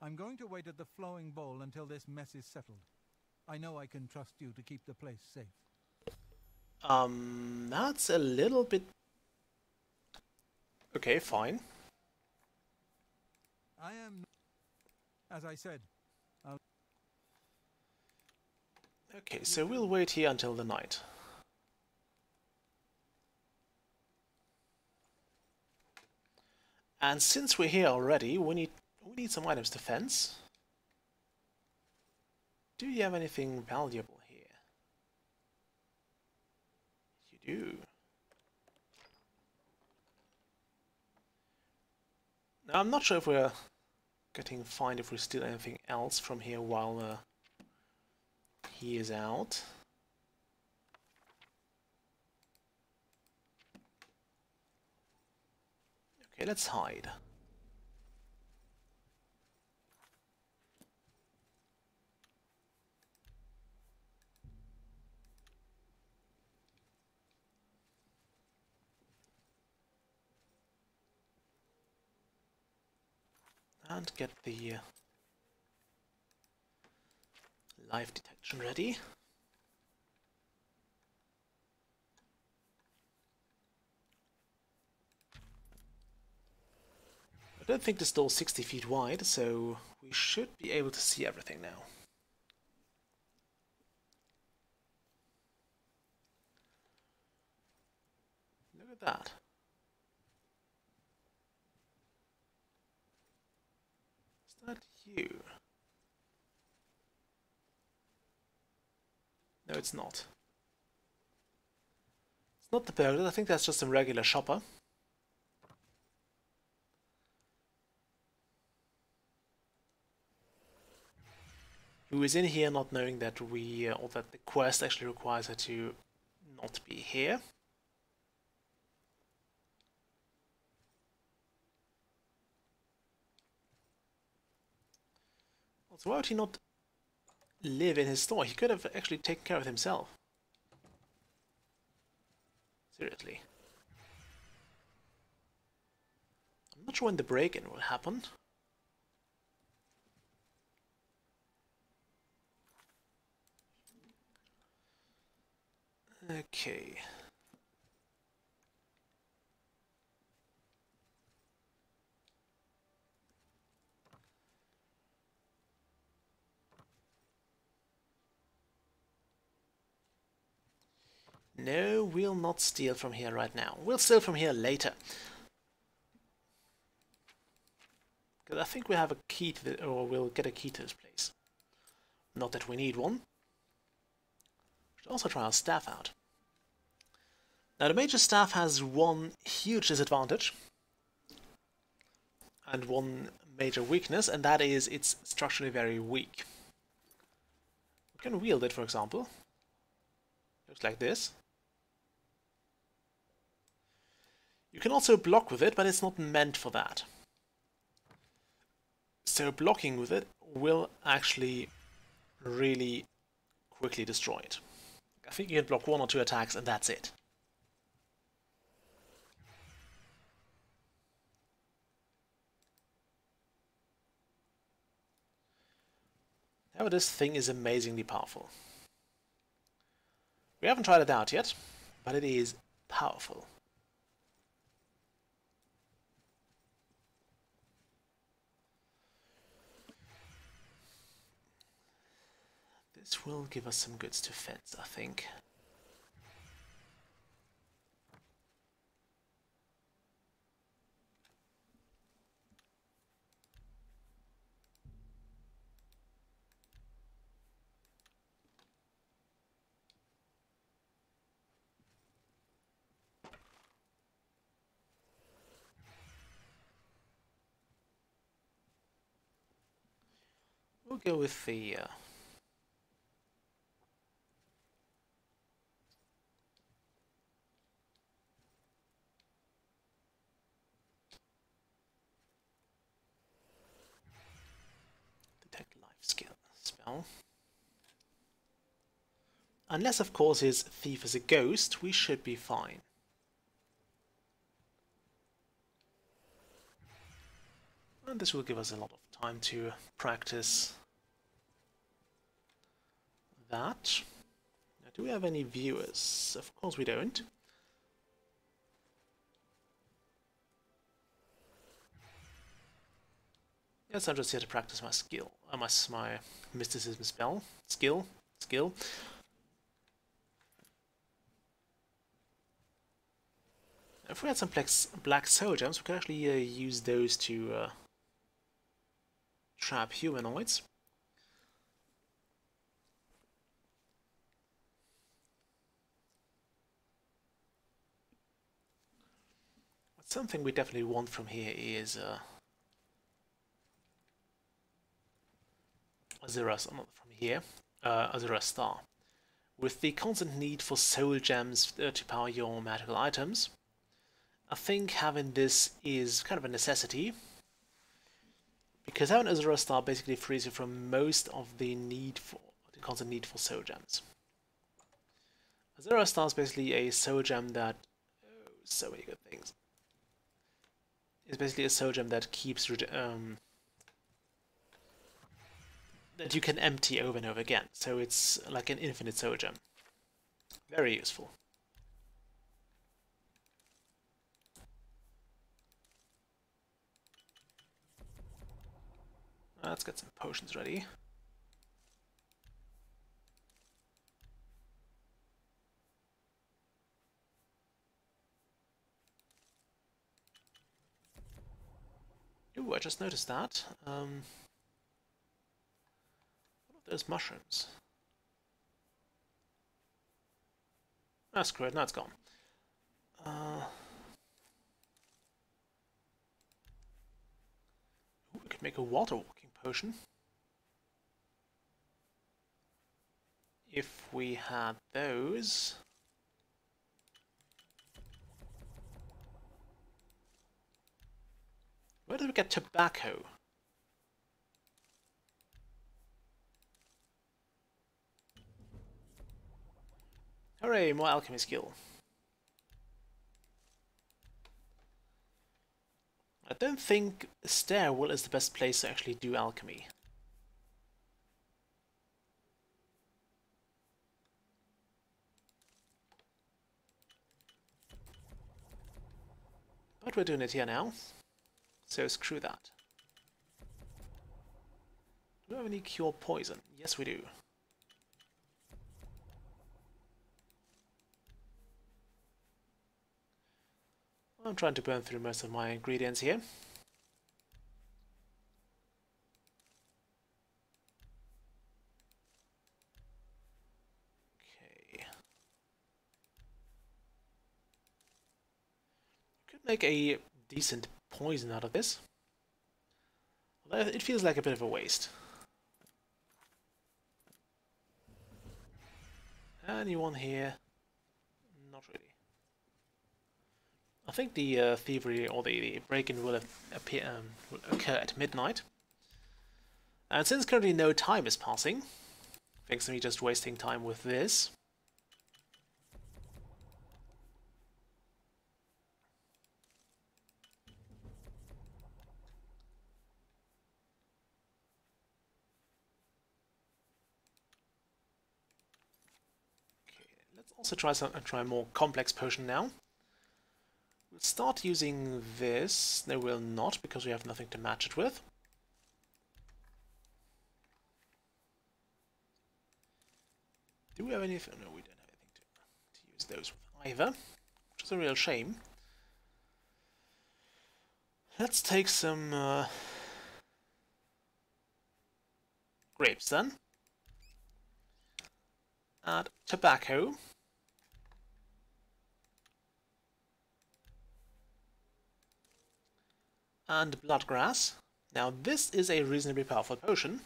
I'm going to wait at the flowing bowl until this mess is settled. I know I can trust you to keep the place safe. That's a little bit... Okay, fine. I am... As I said, I'll... Okay, so we'll wait here until the night. And since we're here already, we need some items to fence. Do you have anything valuable here? You do. Now, I'm not sure if we're getting fined if we steal anything else from here while he is out. Okay, let's hide. And get the live detection ready. I don't think this door's 60 feet wide, so we should be able to see everything now. Look at that. Is that you? No, it's not. It's not the burglar, I think that's just a regular shopper. Who is in here not knowing that or that the quest actually requires her to not be here. Also, why would he not live in his store? He could have actually taken care of himself. Seriously. I'm not sure when the break-in will happen. Okay. No, we'll not steal from here right now. We'll steal from here later. Because I think we have a key to or we'll get a key to this place. Not that we need one. Should also try our staff out. Now the Mage's Staff has one huge disadvantage. And one major weakness, and that is it's structurally very weak. We can wield it, for example. Looks like this. You can also block with it, but it's not meant for that. So blocking with it will actually really quickly destroy it. I think you can block 1 or 2 attacks and that's it. However, this thing is amazingly powerful. We haven't tried it out yet, but it is powerful. This will give us some goods to fence, I think. We'll go with the detect life spell. Unless, of course, his thief is a ghost, we should be fine. And this will give us a lot of time to practice that. Now, do we have any viewers? Of course we don't. Yes, I'm just here to practice my skill, my mysticism spell. Skill. If we had some black soul gems, we could actually use those to trap humanoids. But something we definitely want from here is Azura, not from here, Azura Star. With the constant need for soul gems to power your magical items, I think having this is kind of a necessity, because having Azura Star basically frees you from most of the constant need for soul gems. Azura Star is basically a soul gem that, oh, so many good things. It's basically a soul gem that keeps that you can empty over and over again. So it's like an infinite soul gem. Very useful. Let's get some potions ready. Ooh, I just noticed that. What are those mushrooms? Ah, screw it, now it's gone. We could make a water walking potion. If we had those. Where did we get tobacco? Hooray, more alchemy skill. I don't think Stairwell is the best place to actually do alchemy. But we're doing it here now, so screw that. Do we have any cure poison? Yes, we do. I'm trying to burn through most of my ingredients here. Okay. Could make a decent poison out of this. Although it feels like a bit of a waste. Anyone here? Not really. I think the thievery or the break-in will occur at midnight. And since currently no time is passing, thanks to me just wasting time with this, Let's also try a more complex potion now. We'll start using this. No, we'll not, because we have nothing to match it with. Do we have anything? No, we don't have anything to use those with either, which is a real shame. Let's take some grapes then. Add tobacco. And bloodgrass. Now this is a reasonably powerful potion.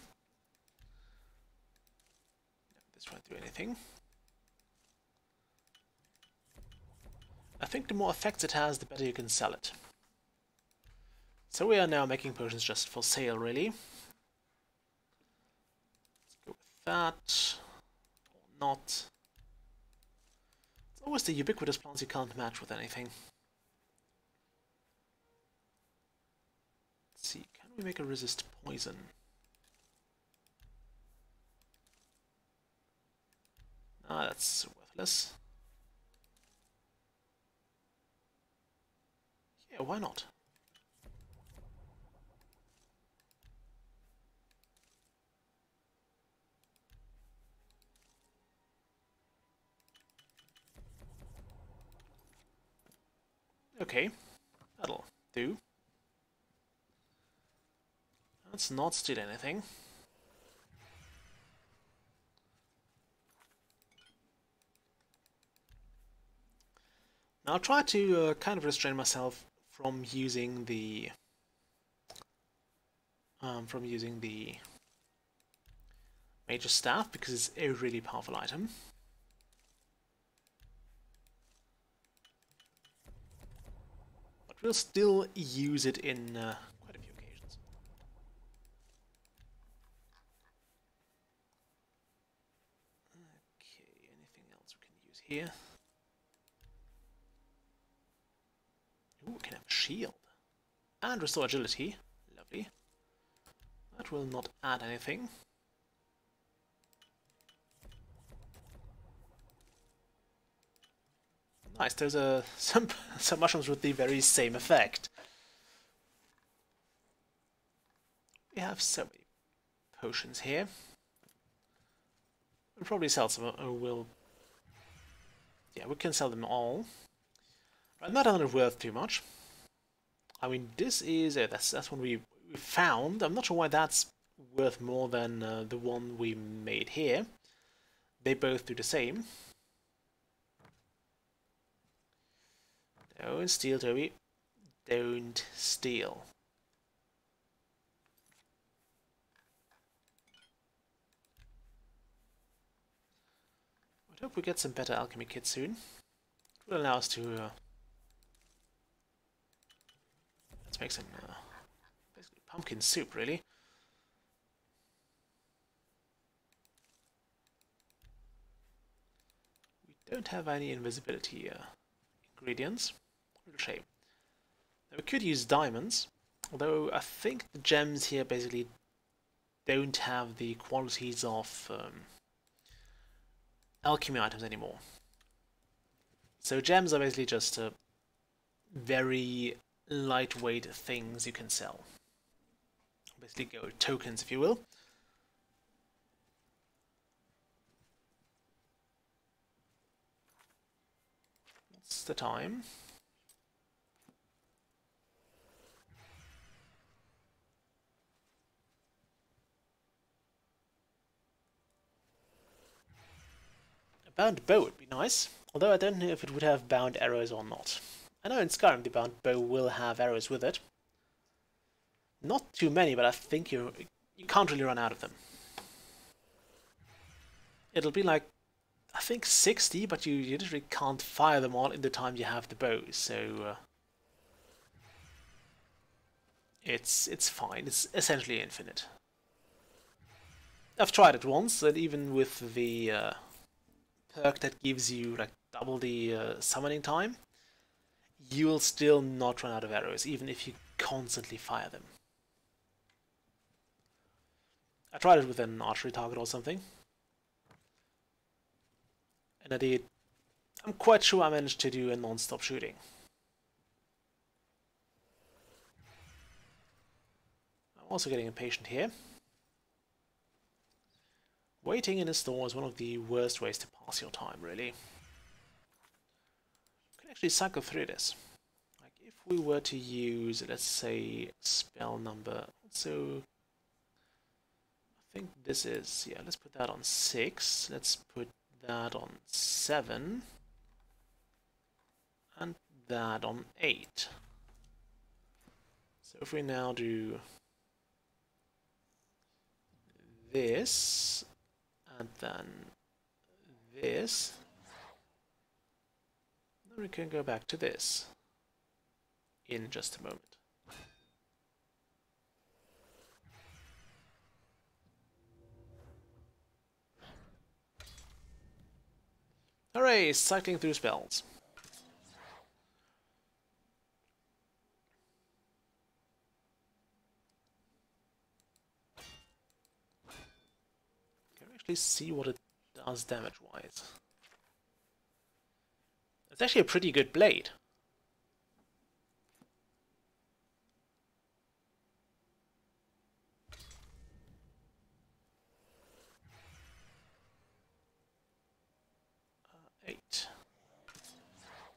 No, this won't do anything. I think the more effects it has, the better you can sell it. So we are now making potions just for sale, really. Let's go with that. Or not. It's always the ubiquitous plants you can't match with anything. Let's see, can we make a resist poison? Ah, that's worthless. Yeah, why not? Okay, that'll do. Let's not steal anything. Now I'll try to kind of restrain myself from using the Major Staff, because it's a really powerful item. But we'll still use it in quite a few occasions. Okay, anything else we can use here? Ooh, we can have a shield. And restore agility. Lovely. That will not add anything. Nice, those are some mushrooms with the very same effect. We have so many potions here. We'll probably sell some, yeah, we can sell them all. Right, not worth too much. I mean, this is that's one we found. I'm not sure why that's worth more than the one we made here. They both do the same. Don't steal, Toby. Don't steal. I hope we get some better alchemy kits soon. It will allow us to let's make some basically pumpkin soup, really. We don't have any invisibility ingredients. Real shame. Now we could use diamonds, although I think the gems here basically don't have the qualities of alchemy items anymore. So gems are basically just very lightweight things you can sell. Basically gold tokens, if you will. What's the time? A bound bow would be nice, although I don't know if it would have bound arrows or not. I know in Skyrim the bound bow will have arrows with it. Not too many, but I think you can't really run out of them. It'll be like, I think 60, but you literally can't fire them all in the time you have the bow, so it's fine. It's essentially infinite. I've tried it once, and even with the perk that gives you like double the summoning time, you will still not run out of arrows, even if you constantly fire them. I tried it with an archery target or something, and I did I'm quite sure I managed to do a non-stop shooting. I'm also getting impatient here. Waiting in a store is one of the worst ways to pass your time, really. You can actually cycle through this. Like if we were to use, let's say, spell number, so I think this is, yeah, let's put that on 6, let's put that on 7, and that on 8. So if we now do this, and then this, then we can go back to this in just a moment. Hooray! Cycling through spells. Can we actually see what it does damage-wise? It's actually a pretty good blade.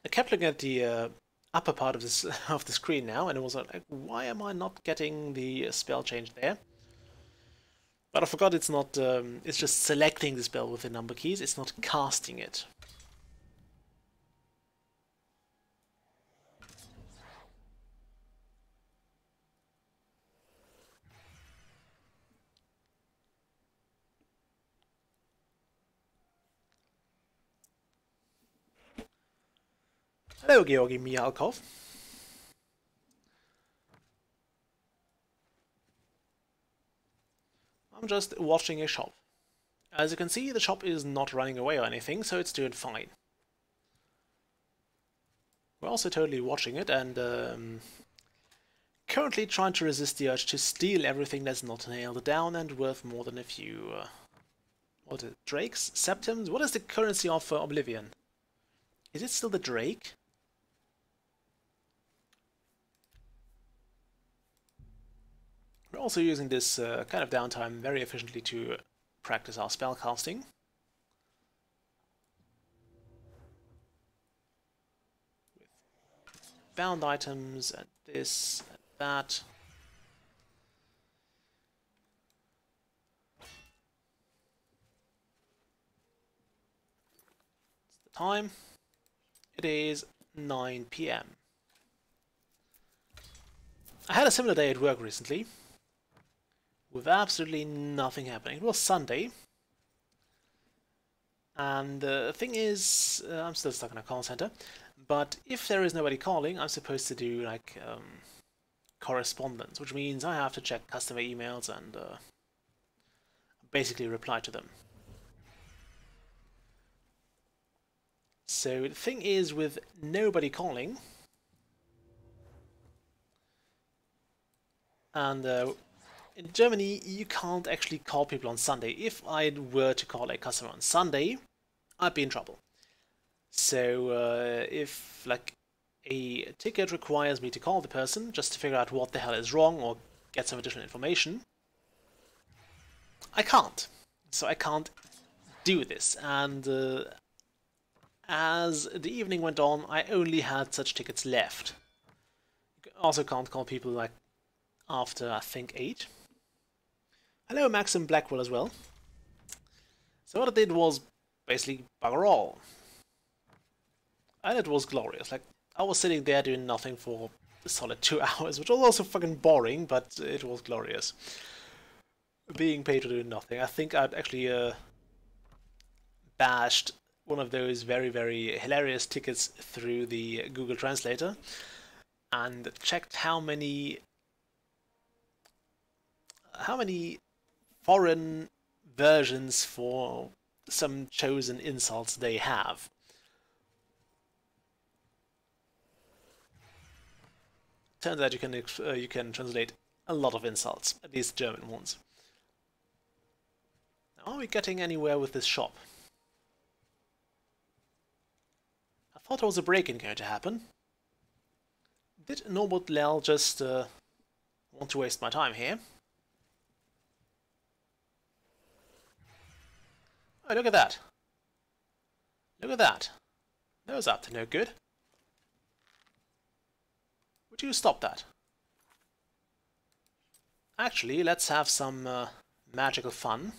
I kept looking at the upper part of this of the screen now, and it was like, why am I not getting the spell change there? But I forgot it's not. It's just selecting the spell with the number keys. It's not casting it. Hello, Georgi Mialkov. I'm just watching a shop. As you can see, the shop is not running away or anything, so it's doing fine. We're also totally watching it, and currently trying to resist the urge to steal everything that's not nailed down and worth more than a few... what is it? Drakes? Septims? What is the currency of Oblivion? Is it still the Drake? We're also using this kind of downtime very efficiently to practice our spell casting. With bound items and this and that. It's the time. It is 9 PM. I had a similar day at work recently, with absolutely nothing happening. It was Sunday, and the thing is, I'm still stuck in a call center, but if there is nobody calling, I'm supposed to do like correspondence, which means I have to check customer emails and basically reply to them. So the thing is, with nobody calling, and in Germany, you can't actually call people on Sunday. If I were to call a customer on Sunday, I'd be in trouble. So if like a ticket requires me to call the person just to figure out what the hell is wrong or get some additional information, I can't. So I can't do this. And as the evening went on, I only had such tickets left. You also can't call people like after, I think, 8. Hello, Max and Blackwell as well. So what I did was basically bugger all. And it was glorious. Like, I was sitting there doing nothing for a solid 2 hours, which was also fucking boring, but it was glorious. Being paid to do nothing. I think I'd actually bashed one of those very, very hilarious tickets through the Google Translator and checked how many foreign versions for some chosen insults they have. Turns out you can translate a lot of insults, at least German ones. Now, are we getting anywhere with this shop? thought there was a break-in going to happen. Did numbertwelve just want to waste my time here? Oh, look at that. Look at that. That was up to no good. Would you stop that? Actually, let's have some magical fun.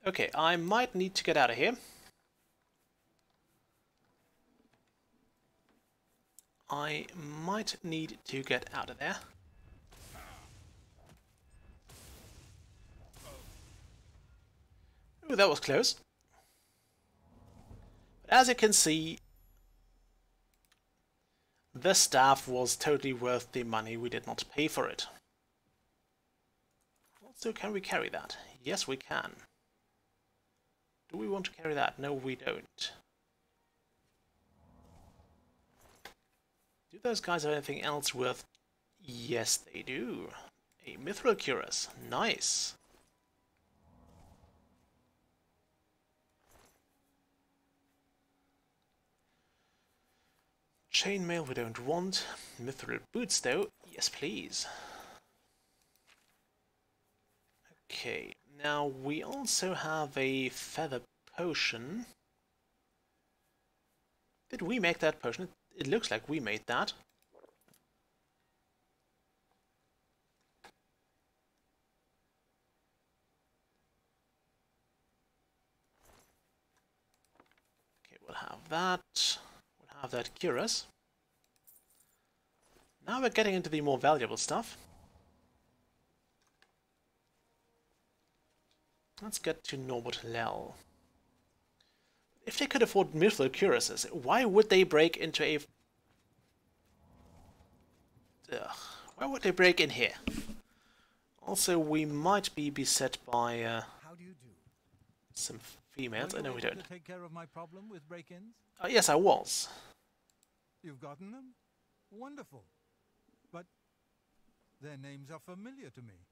Okay, I might need to get out of here. I might need to get out of there. Ooh, that was close. But as you can see, the staff was totally worth the money. We did not pay for it. Also, can we carry that? Yes, we can. Do we want to carry that? No, we don't. Do those guys have anything else worth? Yes, they do. A mithril cuirass. Nice. Chainmail we don't want. Mithril boots though. Yes, please. Okay. Now, we also have a feather potion. Did we make that potion? It looks like we made that. Okay, we'll have that. We'll have that cuirass. Now we're getting into the more valuable stuff. Let's get to numbertwelve. If they could afford mithril cuirasses, why would they break into a... why would they break in here? Also, we might be beset by How do you do? some females. Were you No, we able don't. to take care of my problem with break-ins? Yes, I was. You've gotten them? Wonderful. But their names are familiar to me.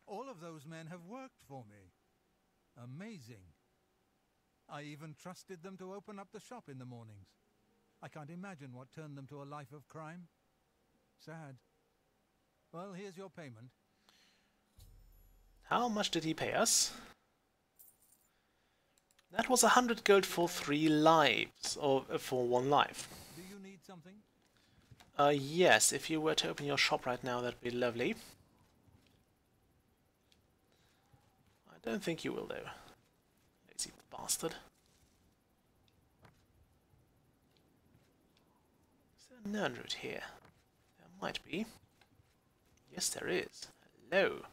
All of those men have worked for me. Amazing. I even trusted them to open up the shop in the mornings. I can't imagine what turned them to a life of crime. Sad. Well, here's your payment. How much did he pay us? That was 100 gold for 3 lives, or for 1 life. Do you need something? Yes, if you were to open your shop right now, that'd be lovely. I don't think you will, though. Lazy bastard. Is there a nerd route here? There might be. Yes, there is. Hello.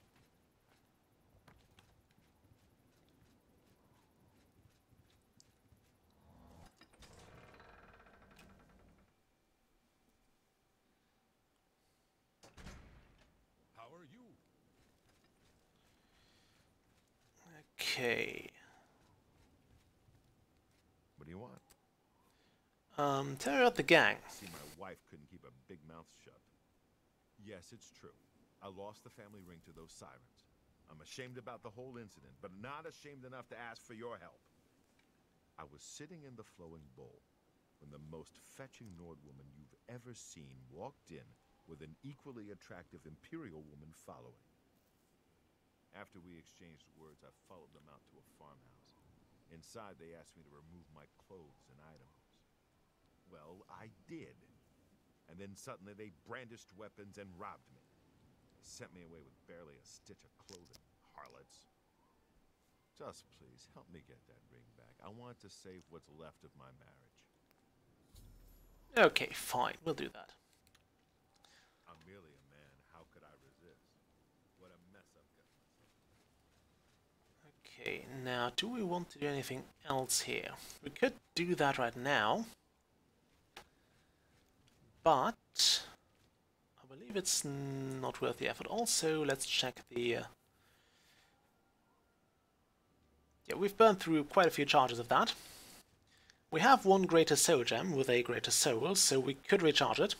How are you? Okay. What do you want? Tell me about the gang. See, my wife couldn't keep a big mouth shut. Yes, it's true. I lost the family ring to those sirens. I'm ashamed about the whole incident, but not ashamed enough to ask for your help. I was sitting in the flowing bowl when the most fetching Nord woman you've ever seen walked in with an equally attractive Imperial woman following. After we exchanged words, I followed them out to a farmhouse. Inside, they asked me to remove my clothes and items. Well, I did. And then suddenly they brandished weapons and robbed me. They sent me away with barely a stitch of clothing, harlots. Just please, help me get that ring back. I want to save what's left of my marriage. Okay, fine. We'll do that. I'm merely a man. How could I resist? What a mess I've got myself. Okay, now, do we want to do anything else here? We could do that right now. But I believe it's not worth the effort. Also, let's check the Yeah, we've burned through quite a few charges of that. We have one greater soul gem with a greater soul, so we could recharge it.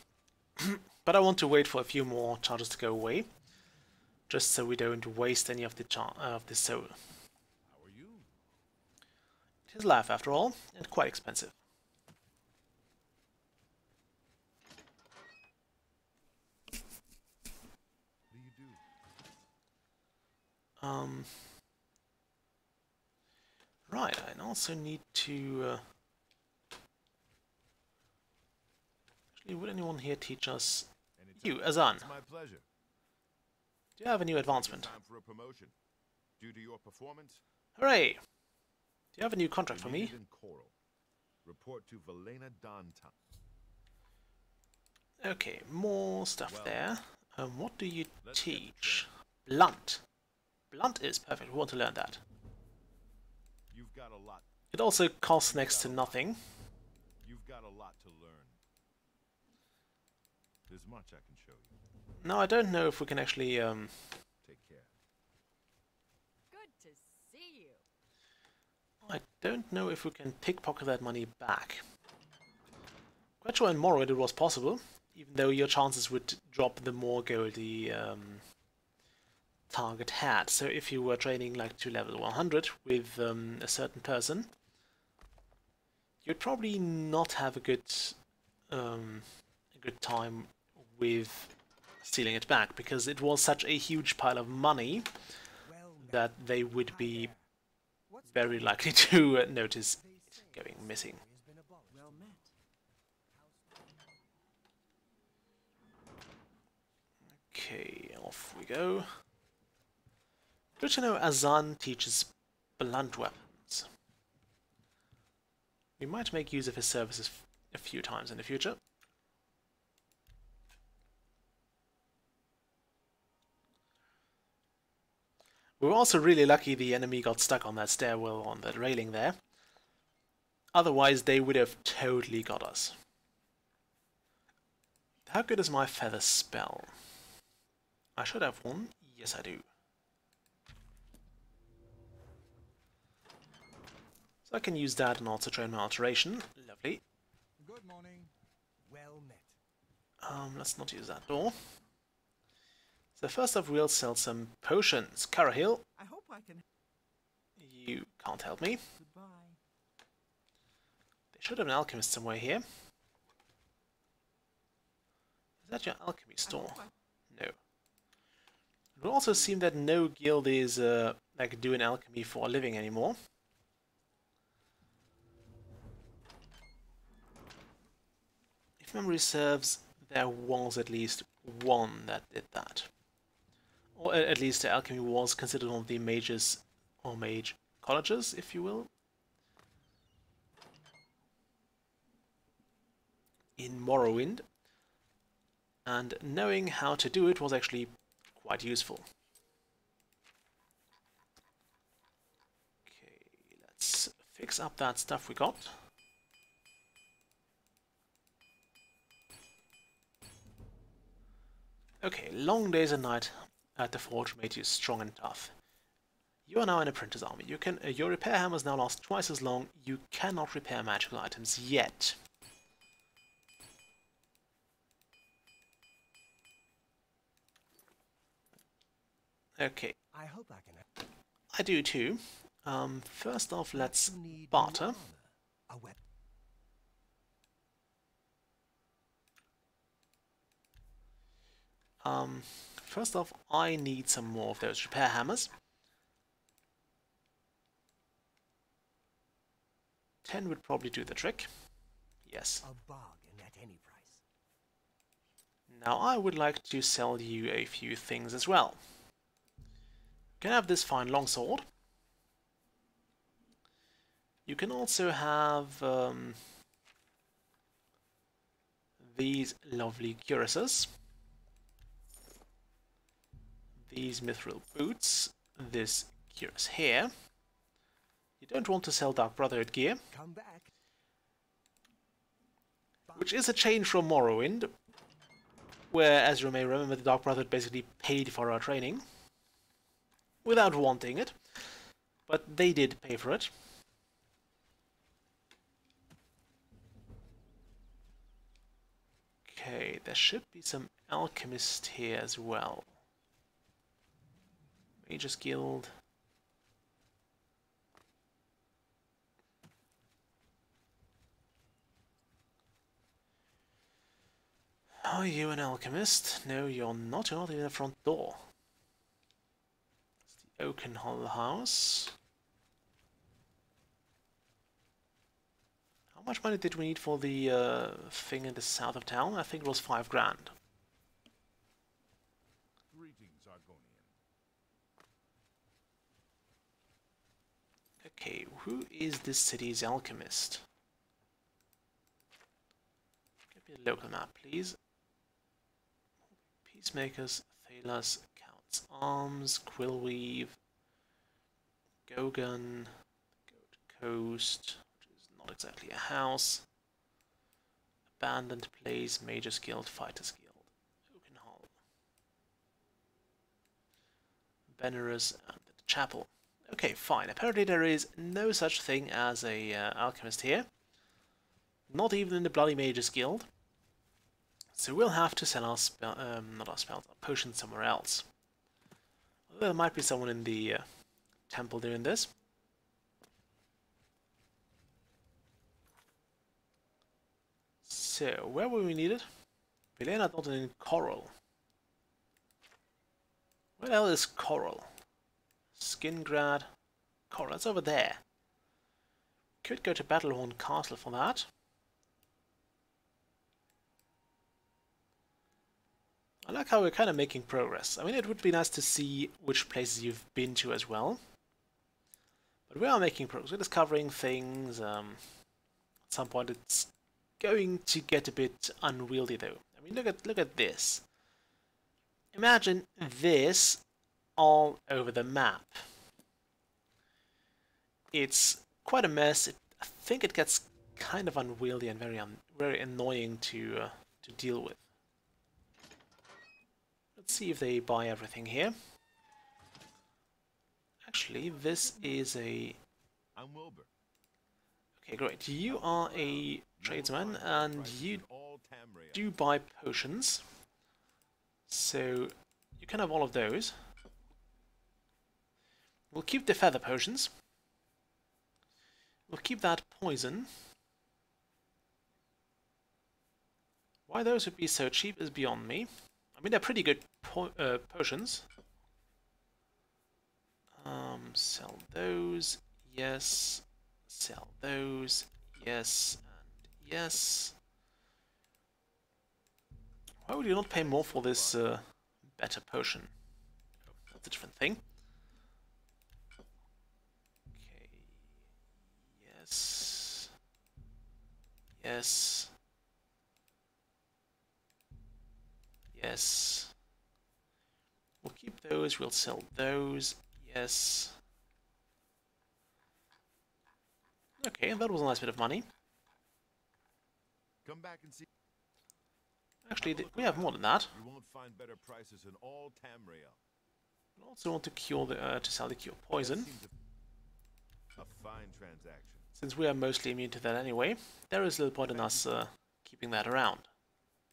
But I want to wait for a few more charges to go away, just so we don't waste any of the soul. How are you? It is life after all, and quite expensive. What do you do? Right, I also need to... Actually, would anyone here teach us... You, Azan, It's my pleasure. do you have a new advancement? Time for a promotion. Due to your performance, Hooray! Do you have a new contract for me? needed in Coral. Report to Velena Dantan. Okay, more stuff Well, there. What do you let's get to teach? Blunt. Blunt is perfect, we want to learn that. You've got a lot. It also costs next to nothing. You've got a lot to learn. There's much I can show you. Now, I don't know if we can actually... Take care. Good to see you. I don't know if we can pickpocket that money back. Quite sure in Morrowind it was possible, even though your chances would drop the more gold the target had. So if you were training like to level 100 with a certain person, you'd probably not have a good time with stealing it back, because it was such a huge pile of money that they would be very likely to notice it going missing. Well met. Okay, off we go. Good to know Azan teaches blunt weapons. We might make use of his services a few times in the future. We were also really lucky the enemy got stuck on that stairwell on that railing there. Otherwise they would have totally got us. How good is my feather spell? I should have one. Yes, I do. So I can use that and also train my alteration. Lovely. Good morning. Well met. Let's not use that door. So first off, we'll sell some potions. Karahil, I hope I can. you can't help me. Goodbye. There should have an alchemist somewhere here. Is that your alchemy store? No. It would also seem that no guild is like doing alchemy for a living anymore. If memory serves, there was at least one that did that. Or at least the alchemy was considered one of the mages, or mage colleges, if you will, in Morrowind. And knowing how to do it was actually quite useful. Okay, let's fix up that stuff we got. Okay, long days and night at the forge made you strong and tough. You are now an apprentice army. You can your repair hammers now last twice as long. You cannot repair magical items yet. Okay, I hope I can. I do too. First off, let's You need barter. new armor, a weapon. First off, I need some more of those repair hammers. 10 would probably do the trick. Yes. A bargain at any price. Now I would like to sell you a few things as well. You can have this fine longsword. You can also have these lovely cuirasses, these mithril boots, this cuirass here. You don't want to sell Dark Brotherhood gear, Come back. which is a change from Morrowind, where, as you may remember, the Dark Brotherhood basically paid for our training without wanting it. But they did pay for it. Okay, there should be some alchemist here as well. Mages Guild. Are you an alchemist? No, you're not. You're not in the front door. It's the Oakenhall house. How much money did we need for the thing in the south of town? I think it was 5 grand. Greetings, Argonian. Okay, who is this city's alchemist? Give me a local map, please. Peacemakers, Thalas, Count's Arms, Quillweave, Gogun, Goat Coast, which is not exactly a house, Abandoned Place, Mages Guild, Fighters Guild, Oakenhall, Benares, and the Chapel. Okay, fine. Apparently there is no such thing as a alchemist here. Not even in the Bloody Mages Guild. So we'll have to sell our not our spells, our potions somewhere else. Although there might be someone in the temple doing this. So, where were we needed? Vilena not in Coral. Where the hell is Coral? Skingrad. Coral, that's over there. Could go to Battlehorn Castle for that. I like how we're kind of making progress. I mean, it would be nice to see which places you've been to as well. But we are making progress. We're discovering things. At some point it's going to get a bit unwieldy though. I mean, look at this. Imagine this all over the map. It's quite a mess. I think it gets kind of unwieldy and very annoying to deal with. Let's see if they buy everything here. Actually, this is a... I'm Wilbur. Okay, great. You are a tradesman and you do buy potions. So you can have all of those. We'll keep the feather potions. We'll keep that poison. Why those would be so cheap is beyond me. I mean, they're pretty good potions. Sell those. Yes. Sell those. Yes. And yes. Why would you not pay more for this better potion? Oh, that's a different thing. Okay. Yes. Yes. Yes. We'll keep those, we'll sell those. Yes. Okay, that was a nice bit of money. Come back and see. Actually, we have more than that. You won't find better prices in all Tamriel. We also want to cure the to sell the cure poison. A fine transaction. Since we are mostly immune to that anyway, there is little point in us keeping that around.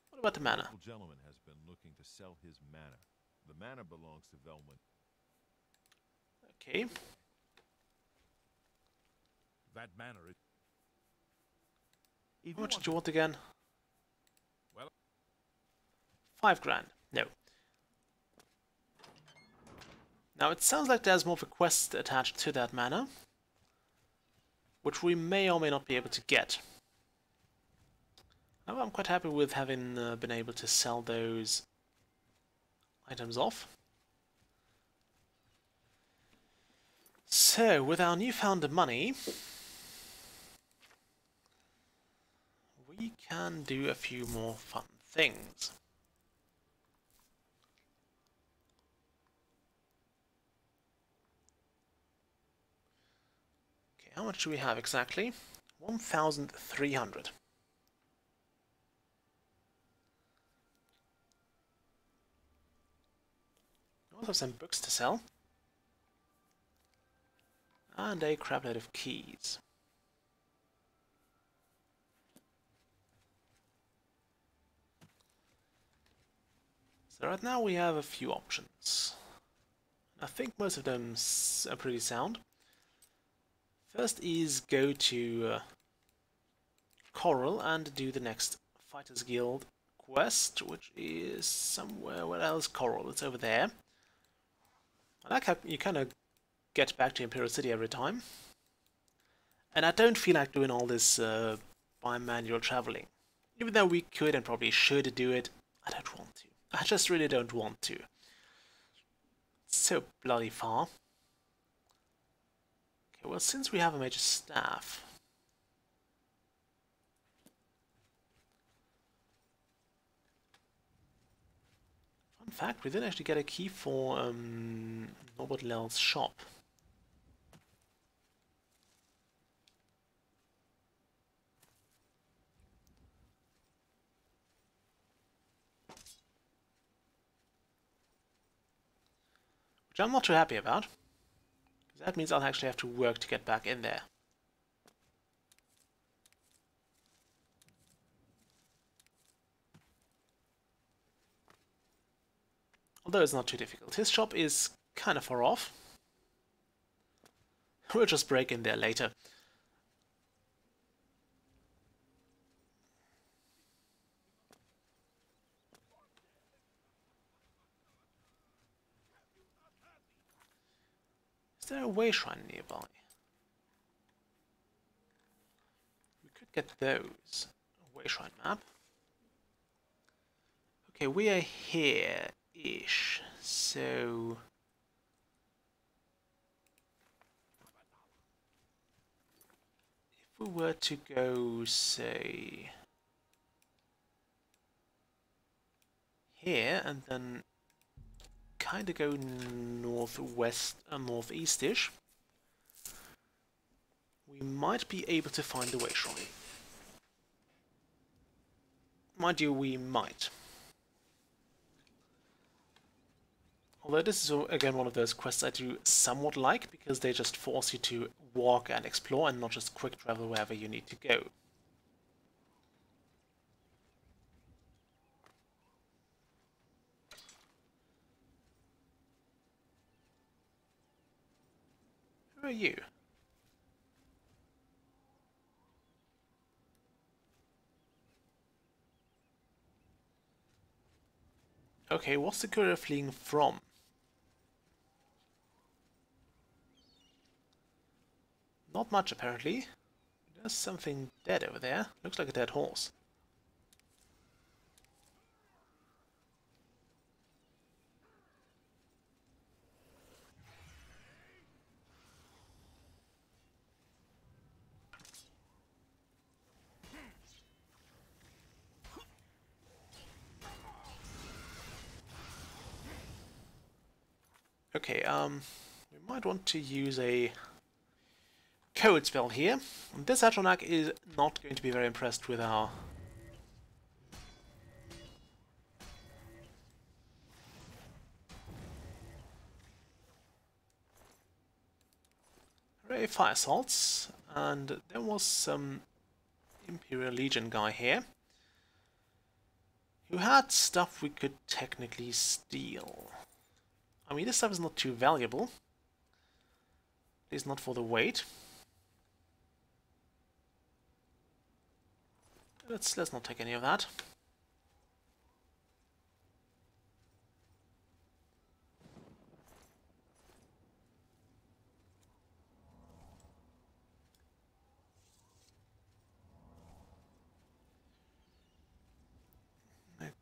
What about the mana? The gentleman has been looking to sell his manor. The manor belongs to Velman. Okay. That manor is... How much did you want again? Well... 5 grand. No. Now it sounds like there's more of a quest attached to that manor, which we may or may not be able to get. However, I'm quite happy with having been able to sell those items off. So, with our newfound money, we can do a few more fun things. Okay, how much do we have exactly? 1,300. We also have some books to sell. And a crap load of keys. So right now we have a few options. I think most of them are pretty sound. First is go to Coral and do the next Fighters Guild quest, which is somewhere. Where else? Coral. It's over there. I like how you kind of get back to Imperial City every time. And I don't feel like doing all this bi-manual traveling. Even though we could and probably should do it, I don't want to. I just really don't want to. It's so bloody far. Okay, well, since we have a major staff... Fun fact, we didn't actually get a key for numbertwelve's shop. Which I'm not too happy about, because that means I'll actually have to work to get back in there. Although it's not too difficult. His shop is kind of far off. We'll just break in there later. Is there a way shrine nearby? We could get those. A way shrine map. Okay, we are here-ish, so... If we were to go, say... here, and then kind of go northwest and northeast-ish, we might be able to find the way shrine. Mind you, we might. Although this is again one of those quests I do somewhat like, because they just force you to walk and explore and not just quick travel wherever you need to go. Who are you? Okay, what's the courier fleeing from? Not much, apparently. There's something dead over there. Looks like a dead horse. Okay, we might want to use a code spell here. And this Atronach is not going to be very impressed with our... Array of fire assaults, and there was some Imperial Legion guy here who had stuff we could technically steal. I mean, this stuff is not too valuable. At least not for the weight. Let's not take any of that.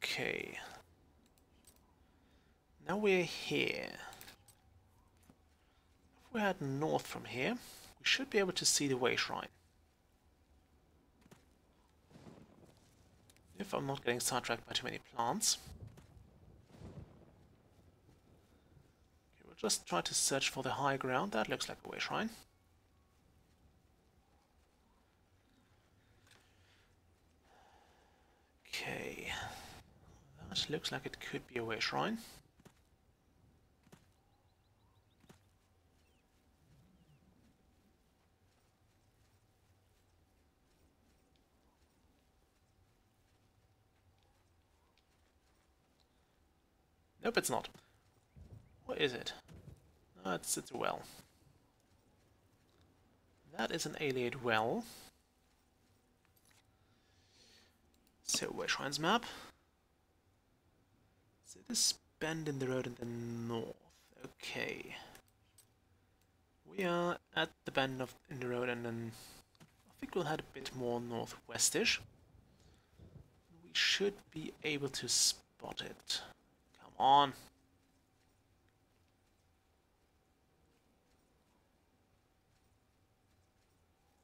Okay. Now we're here. If we head north from here, we should be able to see the way shrine. If I'm not getting sidetracked by too many plants. Okay, we'll just try to search for the high ground. That looks like a way shrine. Okay. That looks like it could be a way shrine. Nope, it's not. What is it? Oh, it's a well. That is an alien well. So, Way Shrines map. So this bend in the road in the north. Okay. We are at the bend in the road, and then I think we'll head a bit more northwestish. We should be able to spot it. Come on.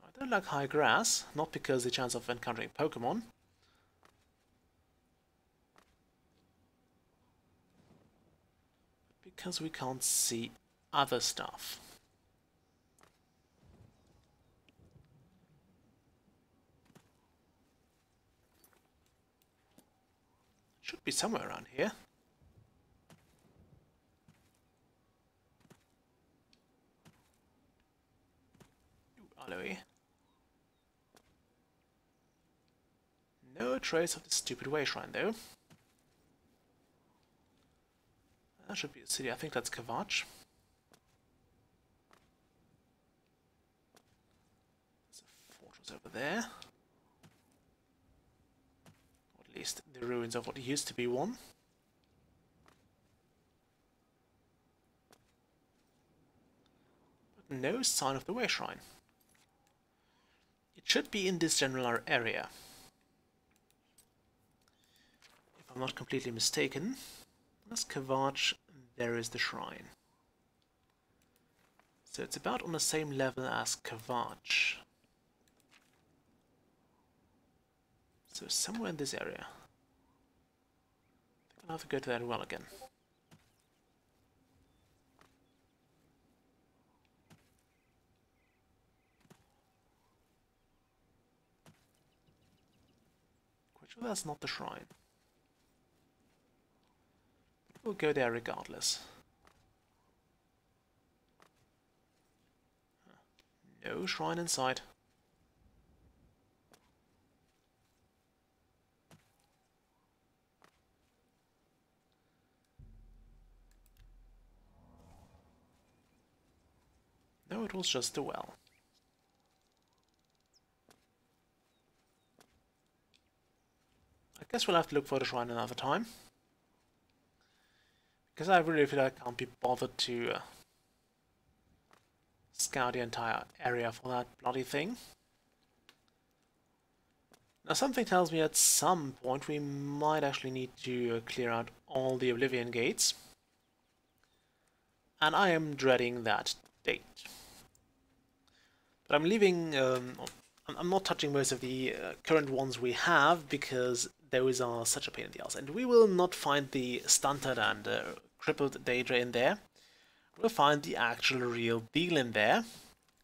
I don't like high grass, not because the chance of encountering Pokemon. But because we can't see other stuff. Should be somewhere around here. Ooh, aloe. No trace of the stupid way shrine, though. That should be a city. I think that's Kavach. There's a fortress over there. Or at least the ruins of what used to be one. But no sign of the way shrine. It should be in this general area. If I'm not completely mistaken, that's Kavach, there is the shrine. So it's about on the same level as Kavach. So somewhere in this area. I think I'll have to go to that well again. Quite sure that's not the shrine. We'll go there regardless. No shrine in sight. No, it was just a well. I guess we'll have to look for the shrine another time. Because I really feel like I can't be bothered to scout the entire area for that bloody thing. Now something tells me at some point we might actually need to clear out all the Oblivion gates. And I am dreading that date. But I'm leaving... I'm not touching most of the current ones we have, because those are such a pain in the ass. And we will not find the stunted and crippled Daedra in there. We'll find the actual real deal in there,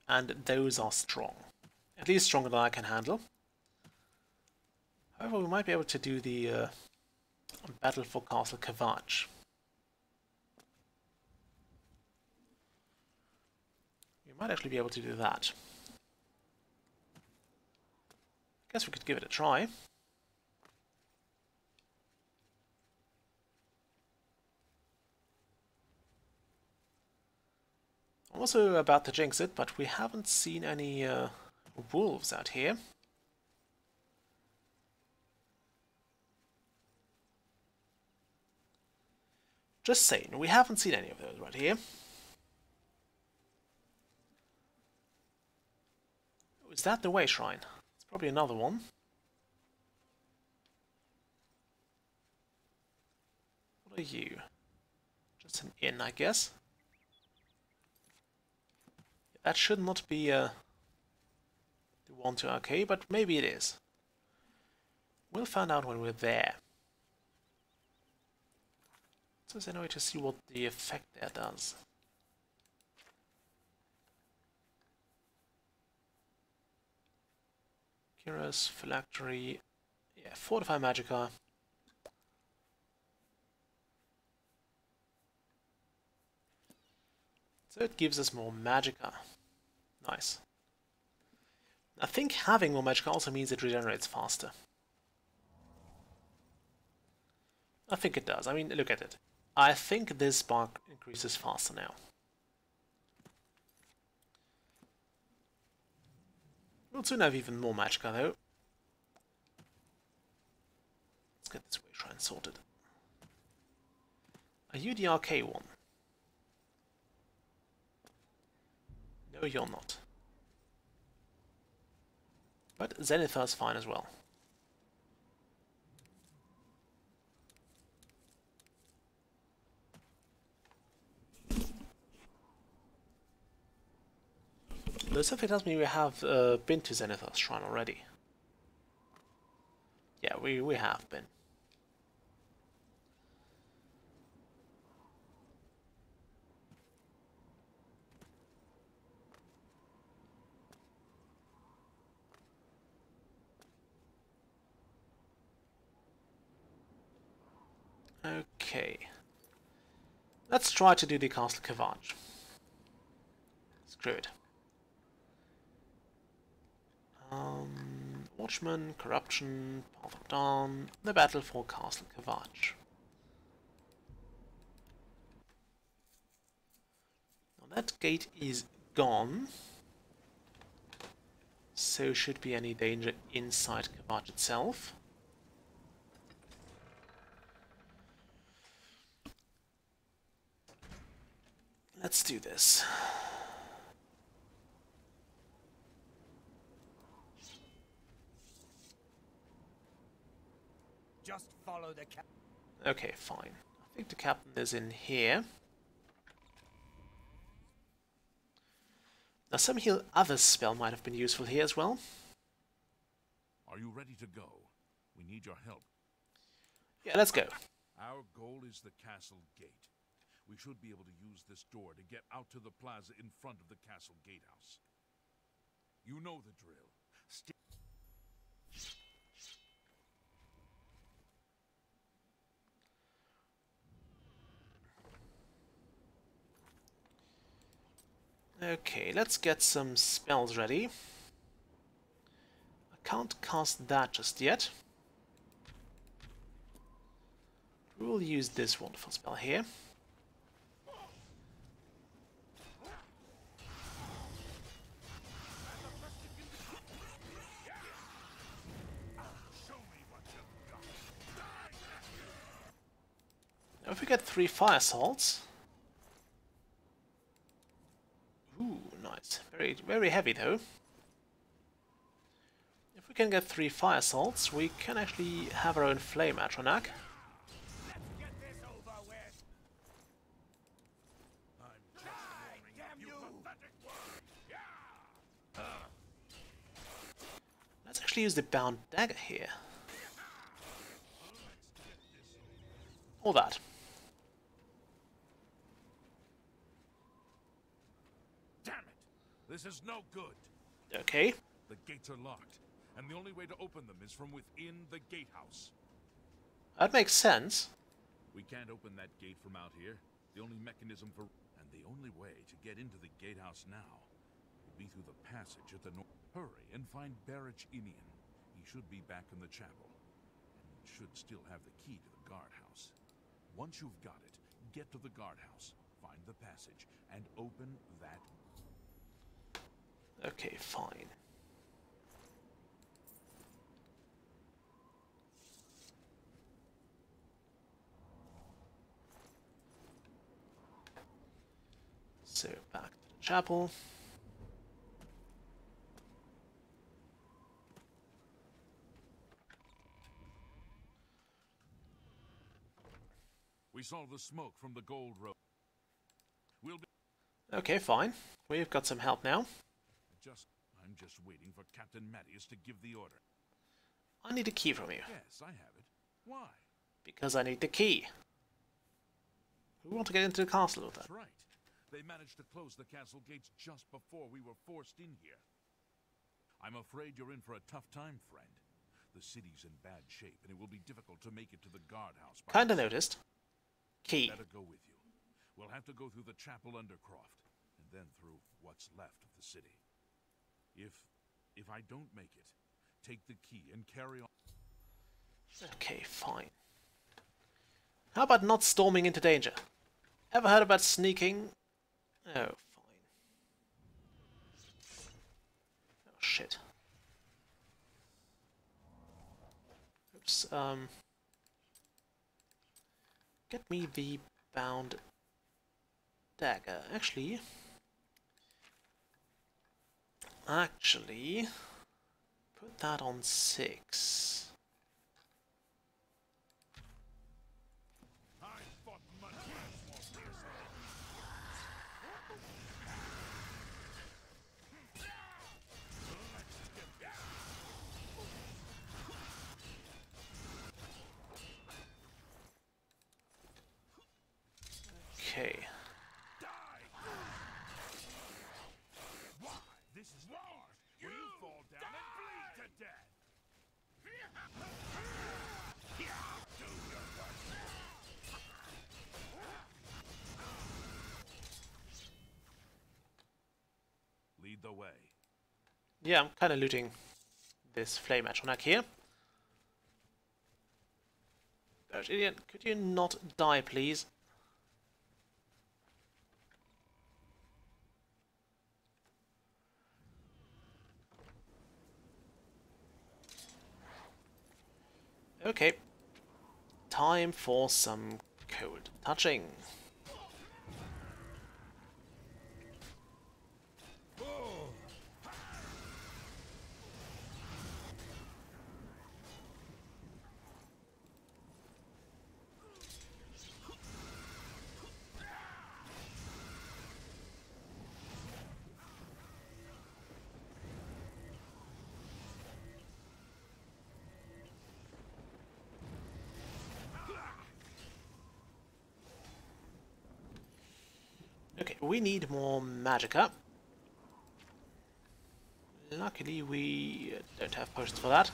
and those are strong. At least stronger than I can handle. However, we might be able to do the battle for Castle Kavach. We might actually be able to do that. Guess we could give it a try. I'm also about to jinx it, but we haven't seen any wolves out here. Just saying, we haven't seen any of those right here. Is that the way shrine? It's probably another one. What are you? Just an inn, I guess. That should not be the one to arcade, but maybe it is. We'll find out when we're there. So there's no way to see what the effect there does. Kira's Phylactery, yeah, Fortify Magicka. So it gives us more Magicka. Nice. I think having more Magicka also means it regenerates faster. I think it does. I mean, look at it. I think this spark increases faster now. We'll soon have even more magicka though. Let's get this way shrine sorted. Are you the RK one? No, you're not. But Zenithar is fine as well. Though something tells me we have been to Zenithar's shrine already. Yeah, we have been. Okay. Let's try to do the Castle Cavage. Screw it. Watchman, Corruption, Path of Dawn, the battle for Castle Cavage. Now that gate is gone, so should be any danger inside Cavage itself. Let's do this. Just follow the cap. Okay, fine. I think the captain is in here. Now some heal others spell might have been useful here as well. Are you ready to go? We need your help. Yeah, let's go. Our goal is the castle gate. We should be able to use this door to get out to the plaza in front of the castle gatehouse. You know the drill. Okay, let's get some spells ready. I can't cast that just yet. We'll use this wonderful spell here. Now if we get 3 fire salts. Ooh, nice. Very, very heavy though. If we can get 3 fire salts, we can actually have our own flame Atronak. Let's actually use the bound dagger here. Or that. This is no good. Okay. The gates are locked, and the only way to open them is from within the gatehouse. That makes sense. We can't open that gate from out here. The only mechanism for... And the only way to get into the gatehouse now will be through the passage at the north. Hurry and find Barrich Inian. He should be back in the chapel, and should still have the key to the guardhouse. Once you've got it, get to the guardhouse, find the passage, and open that. Okay, fine. So, back to the chapel. We saw the smoke from the gold road. We'll be... Okay, fine. We've got some help now. I'm just waiting for Captain Mattias to give the order. I need a key from you. Yes, I have it. Why? Because I need the key. We want to get into the castle with that. That's right. They managed to close the castle gates just before we were forced in here. I'm afraid you're in for a tough time, friend. The city's in bad shape, and it will be difficult to make it to the guardhouse. Kinda noticed. Key. Better go with you. We'll have to go through the chapel undercroft, and then through what's left of the city. If I don't make it, take the key and carry on. Okay, fine. How about not storming into danger? Ever heard about sneaking? Oh, fine. Oh, shit. Oops, get me the bound dagger. Actually, put that on 6. Okay. This is yours. You fall down and bleed to death. Do your worst. Lead the way. Yeah, I'm kind of looting this flame atronach here. Idiot, could you not die, please? Okay. Time for some cold touching. Okay, we need more magicka. Luckily, we don't have potions for that.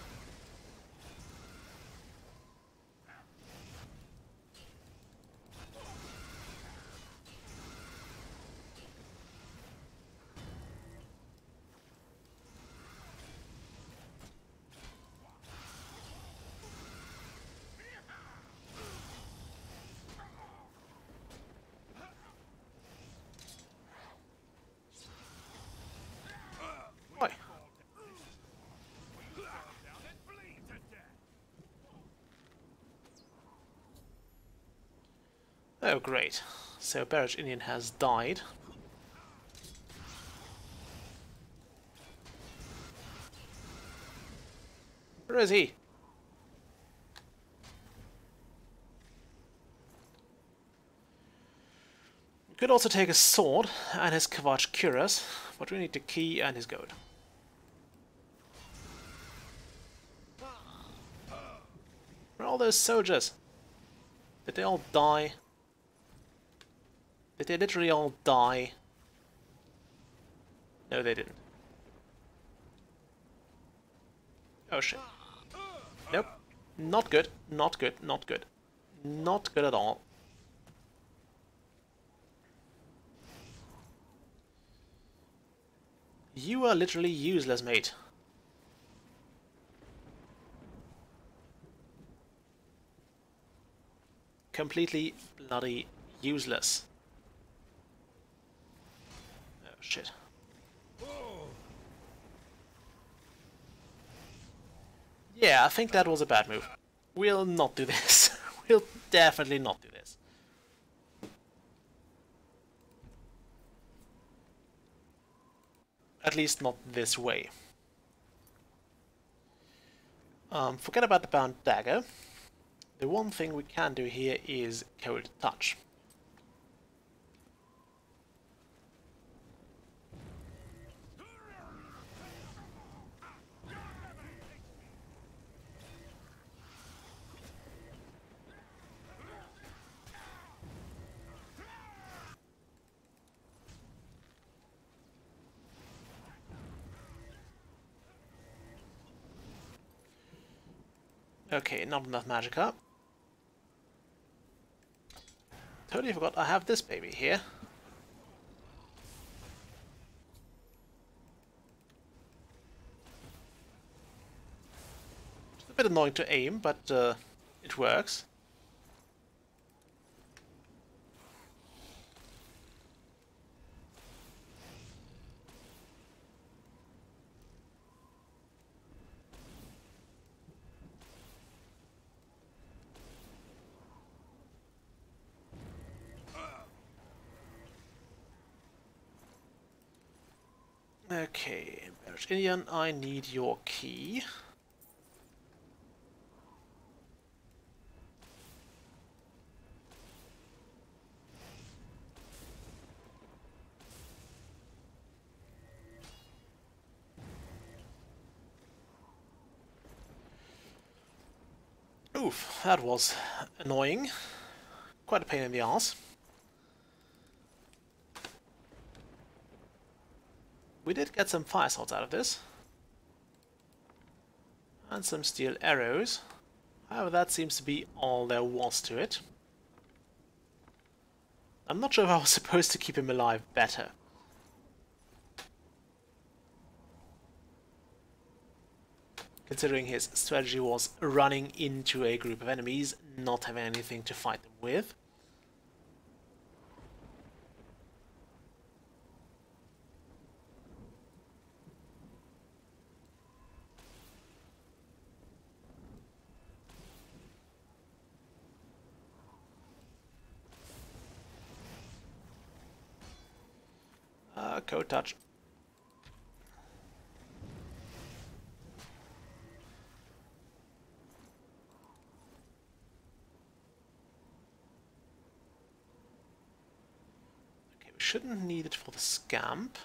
Oi. Oh, great. So Barrage Indian has died. Where is he? We could also take his sword and his Kavach Cuirass, but we need the key and his gold. Where are all those soldiers? Did they all die? Did they literally all die? No, they didn't. Oh shit. Nope. Not good. Not good. Not good. Not good at all. You are literally useless, mate. Completely bloody useless. Oh shit. Yeah, I think that was a bad move. We'll not do this. We'll definitely not do this. At least not this way. Forget about the bound dagger. The one thing we can do here is cold touch. Okay, not enough magicka. Totally forgot I have this baby here. It's a bit annoying to aim, but it works. Okay, British Indian, I need your key. Oof, that was annoying. Quite a pain in the ass. We did get some fire swords out of this. And some steel arrows. However, that seems to be all there was to it. I'm not sure if I was supposed to keep him alive better. Considering his strategy was running into a group of enemies, not having anything to fight them with. Code touch. Okay, we shouldn't need it for the scamp.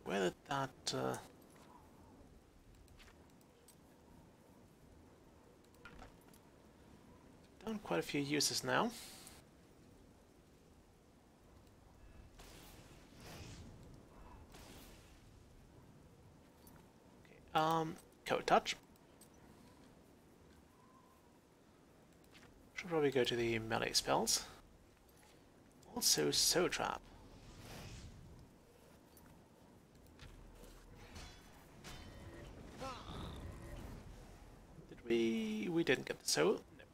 Where did that... done quite a few uses now. Okay, code touch. Should probably go to the melee spells. Also, Soul Trap. We didn't get the soul. Nope.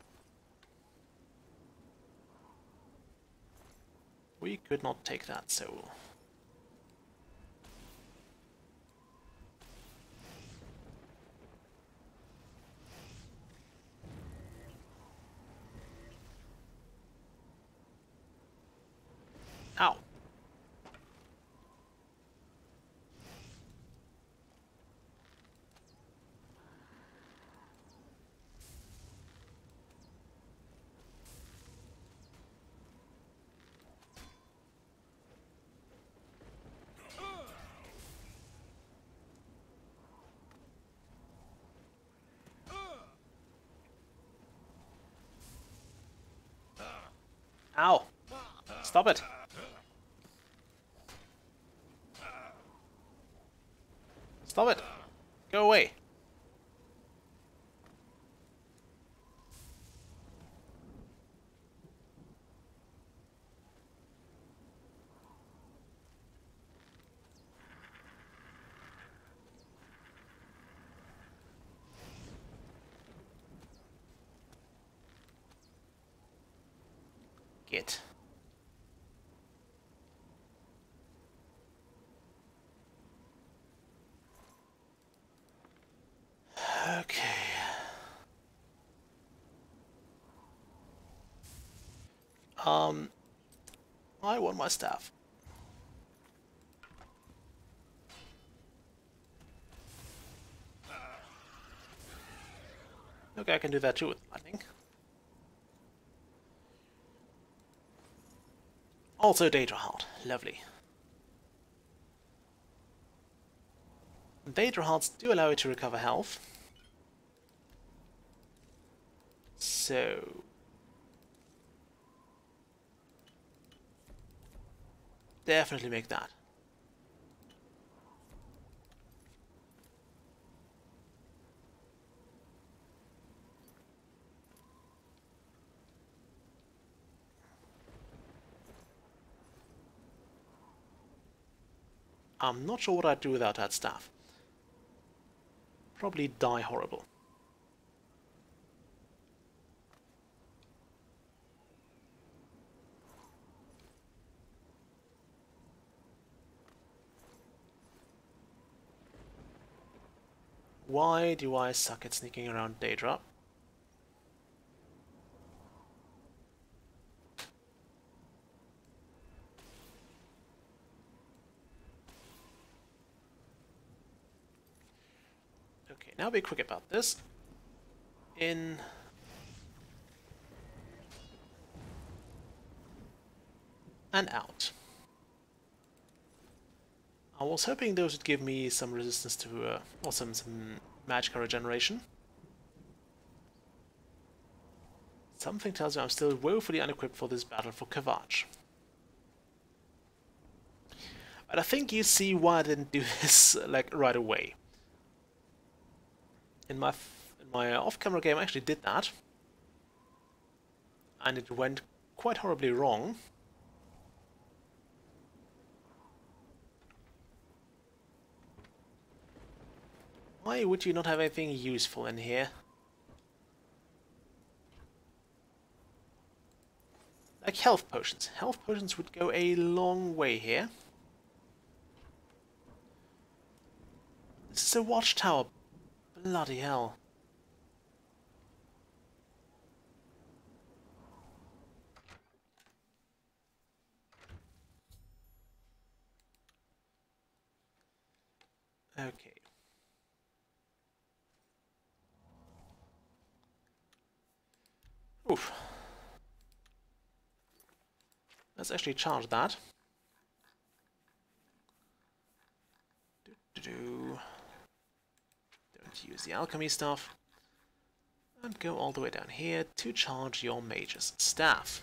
We could not take that soul. Ow. Ow! Stop it! Stop it! Go away! Get. Okay. I want my staff. Okay, I can do that too with lightning. Also Daedra Heart, lovely. Daedra Hearts do allow you to recover health. So... definitely make that. I'm not sure what I'd do without that staff. probably die horrible. Why do I suck at sneaking around Daedra? Okay, now be quick about this. In. And out. I was hoping those would give me some resistance to, or some magical regeneration. Something tells me I'm still woefully unequipped for this battle for Kavach. But I think you see why I didn't do this like right away. In my off-camera game I actually did that. And it went quite horribly wrong. Why would you not have anything useful in here? Like health potions. Health potions would go a long way here. This is a watchtower. Bloody hell. Okay. Oof. Let's actually charge that. Don't use the alchemy stuff. And go all the way down here to charge your mage's staff.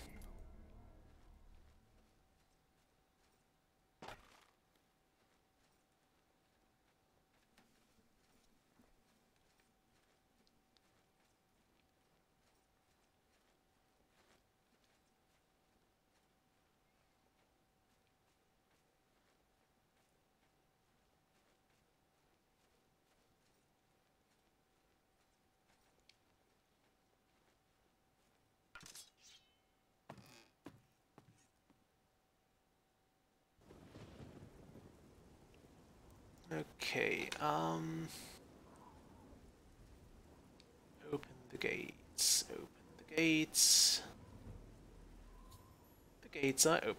Okay, open the gates, open the gates. The gates are open.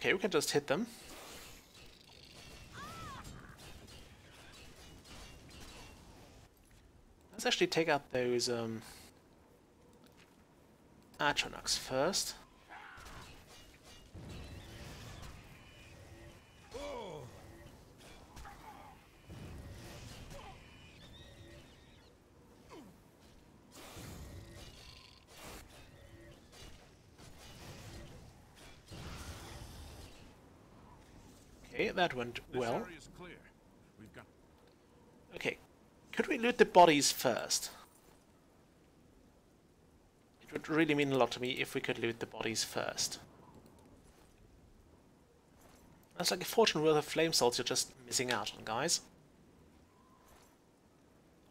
Okay, we can just hit them. Let's actually take out those Atronachs first. Okay, that went well. Okay, could we loot the bodies first? It would really mean a lot to me if we could loot the bodies first. That's like a fortune worth of flame salts you're just missing out on, guys.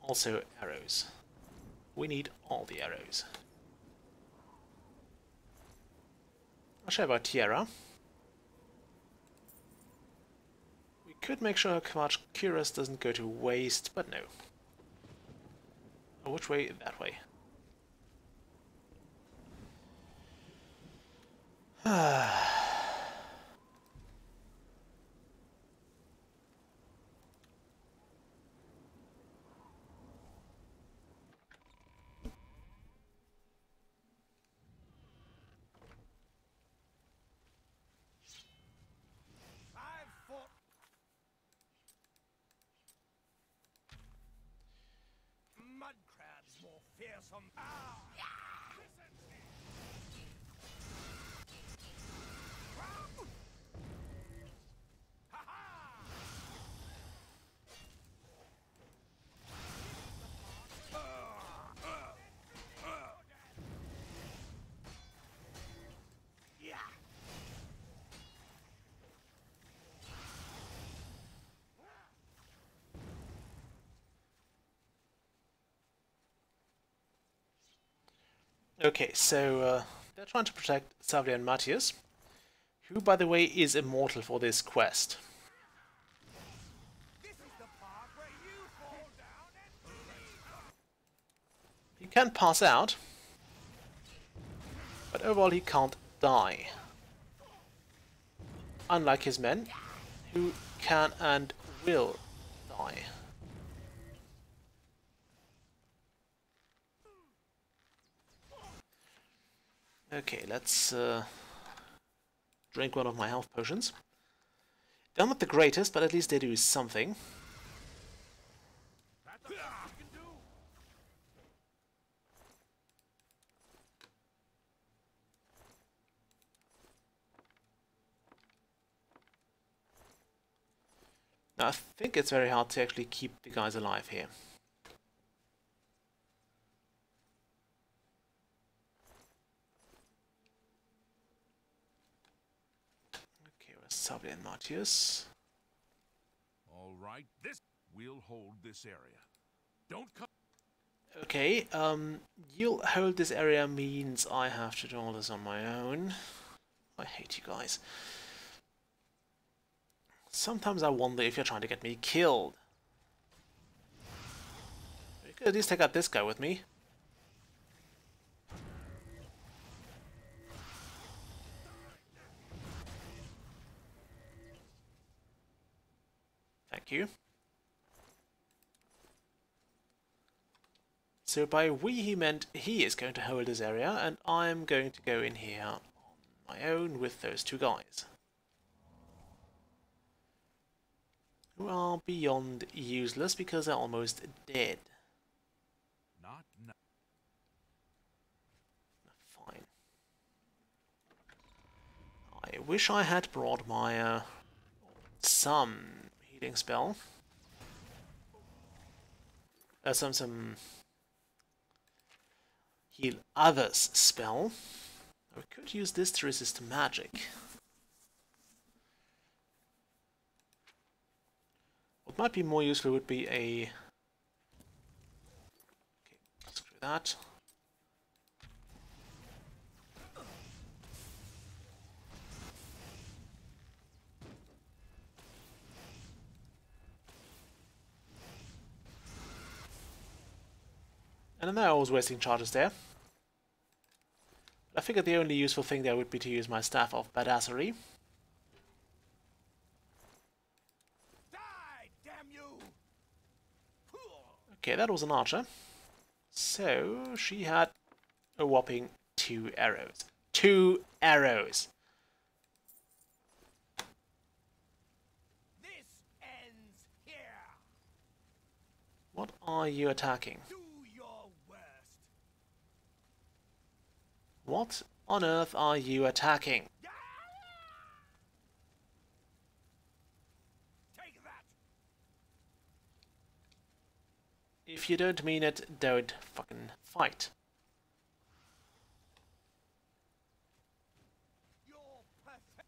Also, arrows. We need all the arrows. Not sure about Tierra. We could make sure her Kavach Cuirass doesn't go to waste, but no. Oh, which way? That way. Mud crabs more fearsome. Okay, so they're trying to protect Savlia and Matthias, who, by the way, is immortal for this quest. He can pass out, but overall he can't die. Unlike his men, who can and will die. Okay, let's drink one of my health potions. They're not the greatest, but at least they do something. Now, I think it's very hard to actually keep the guys alive here. Okay, where's Savlia and Matthias? All right, we'll hold this area. Don't come. Okay, you'll hold this area means I have to do all this on my own. I hate you guys. Sometimes I wonder if you're trying to get me killed. You could at least take out this guy with me. Thank you. So by we he meant he is going to hold this area and I'm going to go in here on my own with those two guys. Who are beyond useless because they're almost dead. Not now. Fine. I wish I had brought my some healing spell. Some heal others spell. I could use this to resist magic. What might be more useful would be a... Okay, screw that. And then I was wasting charges there. I figured the only useful thing there would be to use my Staff of Badassery. Okay, that was an archer. So, she had a whopping 2 arrows. 2 arrows! This ends here. What are you attacking? Do your worst. What on earth are you attacking? Take that. If you don't mean it, don't fucking fight. You're perfect.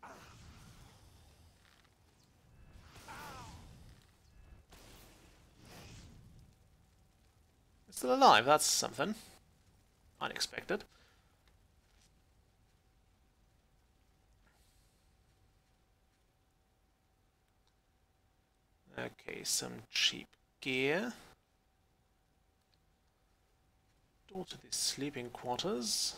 It's still alive, that's something. Unexpected. Okay, some cheap gear. Door to the sleeping quarters.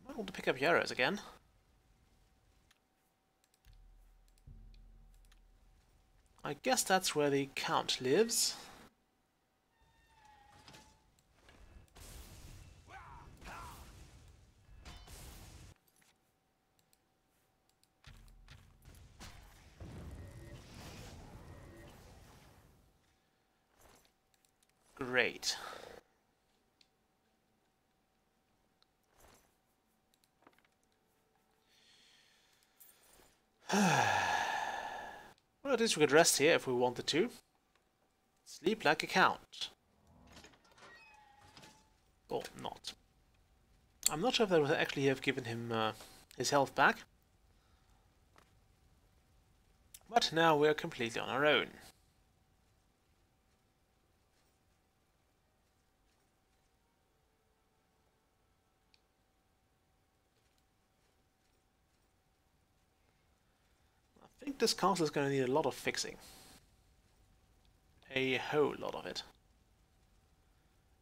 Might want to pick up your arrows again. I guess that's where the Count lives. Great. Well, at least we could rest here if we wanted to. Sleep like a count. Or not. I'm not sure if that would actually have given him his health back. But now we're completely on our own. I think this castle is going to need a lot of fixing. A whole lot of it.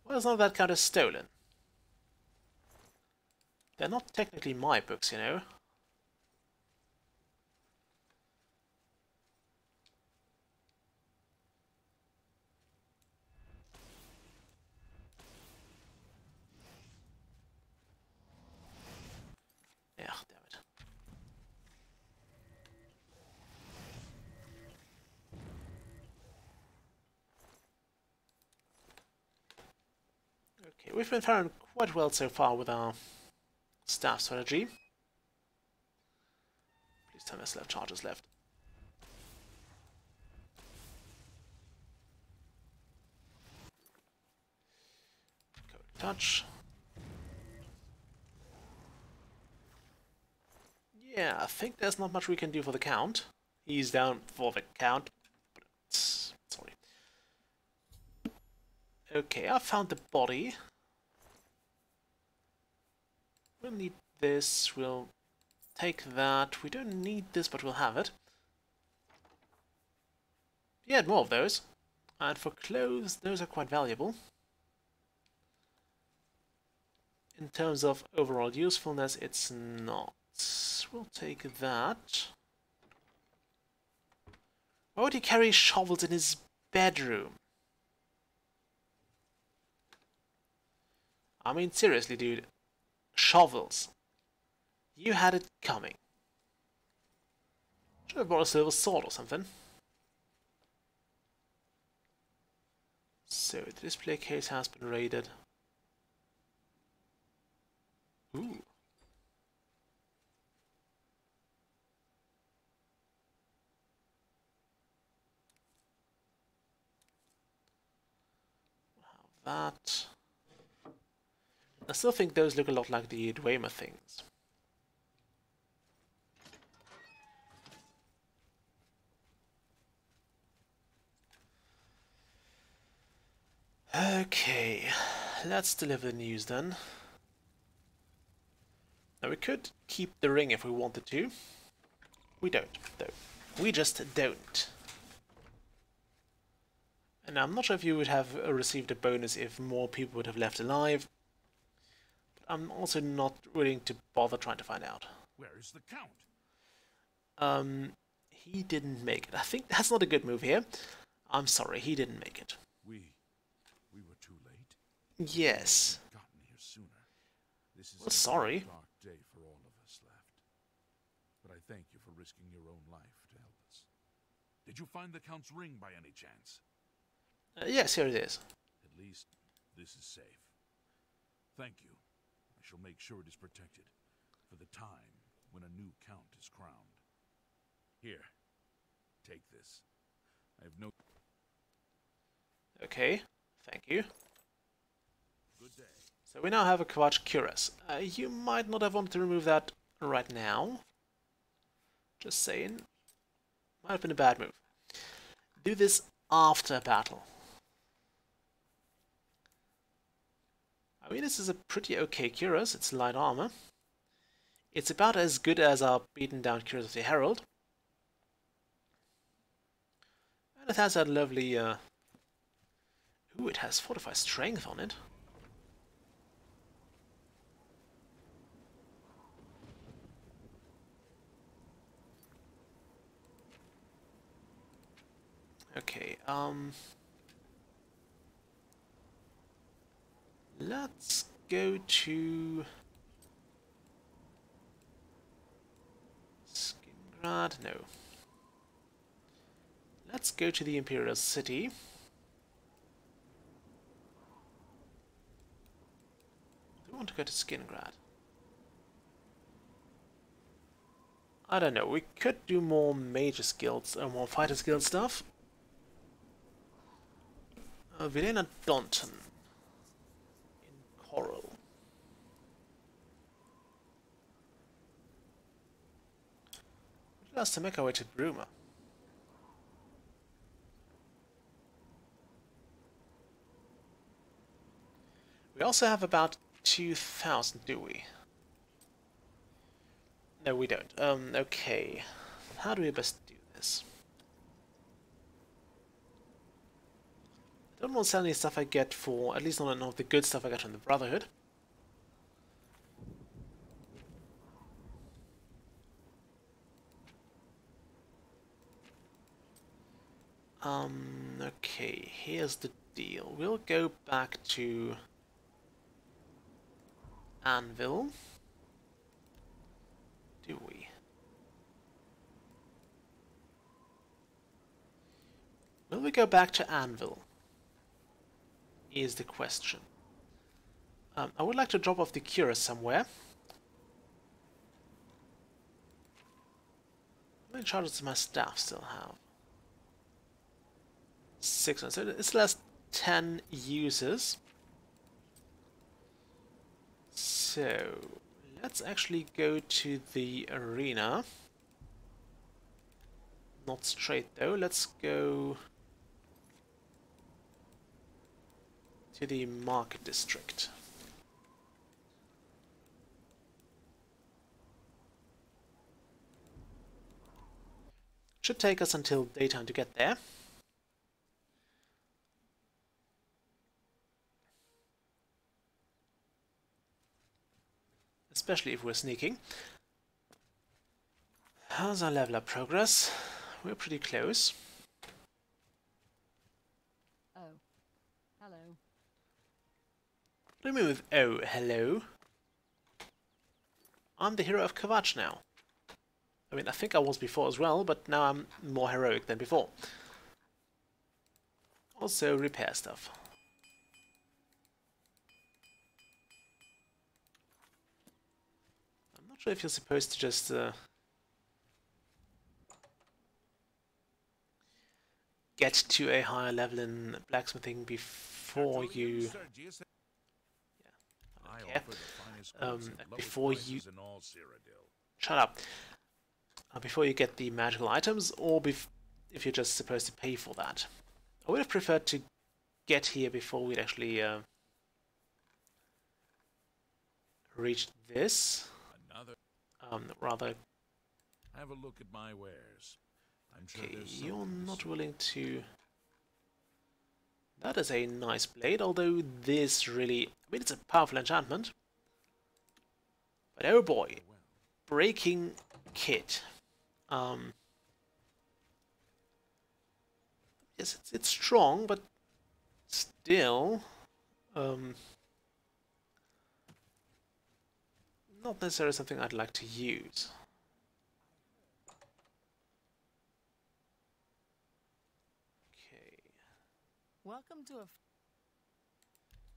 Well, it's not that kind of stolen. They're not technically my books, you know. Yeah, damn it. Okay, we've been faring quite well so far with our staff strategy. Please tell me I still have charges left. Code touch. Yeah, I think there's not much we can do for the Count. He's down for the Count. Sorry. Okay, I found the body. We'll need this, we'll take that. We don't need this, but we'll have it. Yeah, more of those. And for clothes, those are quite valuable. In terms of overall usefulness, it's not. We'll take that. Why would he carry shovels in his bedroom? I mean, seriously, dude. Shovels. You had it coming. Should have brought a silver sword or something. So, the display case has been raided. Ooh. We'll have that. I still think those look a lot like the Dwemer things. Okay, let's deliver the news then. Now we could keep the ring if we wanted to. We don't, though. We just don't. And I'm not sure if you would have received a bonus if more people would have left alive. I'm also not willing to bother trying to find out. Where is the Count? He didn't make it. I think that's not a good move here. I'm sorry, he didn't make it. We were too late? Yes. Gotten here sooner. This is Well, sorry. a dark day for all of us left. But I thank you for risking your own life to help us. Did you find the Count's ring by any chance? Yes, here it is. At least this is safe. Thank you. I shall make sure it is protected for the time when a new Count is crowned. Here, take this. I have no... Okay, thank you. Good day. So we now have a Kvatch Cuirass. You might not have wanted to remove that right now. Just saying. Might have been a bad move. Do this after battle. I mean, this is a pretty okay cuirass. It's light armor. It's about as good as our beaten down cuirass of the Herald. And it has that lovely... Ooh, it has fortified strength on it. Okay, let's go to Skingrad. No. Let's go to the Imperial City. Do we want to go to Skingrad? I don't know. We could do more Mages Guilds or more Fighters Guild stuff. Vilena Daunton in Coral. us to make our way to Bruma. We also have about 2,000, do we? No, we don't. Okay. How do we best do this? I don't want to sell any stuff I get for, at least not enough of the good stuff I got from the Brotherhood. Okay, here's the deal. We'll go back to Anvil. Do we? Will we go back to Anvil? Is the question. I would like to drop off the Cura somewhere. How many charges does my staff still have? 600. So it's less 10 users. So let's actually go to the arena. Not straight though. Let's go to the market district. Should take us until daytime to get there. Especially if we're sneaking. How's our level up progress? We're pretty close. Oh, hello. What do you mean with oh, hello? I'm the hero of Kvatch now. I mean, I think I was before as well, but now I'm more heroic than before. Also, repair stuff. I'm not sure if you're supposed to just get to a higher level in blacksmithing before you... before you... Shut up. Before you get the magical items, or if you're just supposed to pay for that. I would have preferred to get here before we'd actually reached this. Rather... Have a look at my wares. I'm sure Okay, there's you're something not to willing to... That is a nice blade, although this really... I mean, it's a powerful enchantment. But oh boy, breaking kit. Yes, it's strong, but still... not necessarily something I'd like to use. Welcome to a...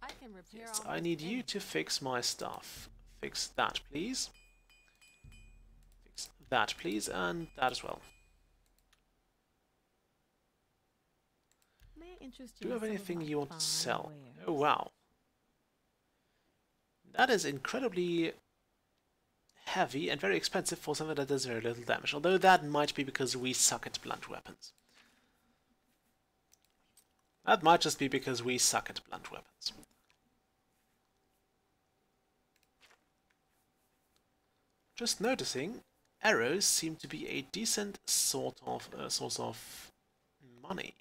I can repair Yes, all I need you to fix my stuff. Fix that, please. Fix that, please, and that as well. May I interest Do you you have in some of anything my you want to fine sell? wares? Oh, wow. That is incredibly heavy and very expensive for something that does very little damage. Although that might be because we suck at blunt weapons. That might just be because we suck at blunt weapons. Just noticing, arrows seem to be a decent sort of source of money.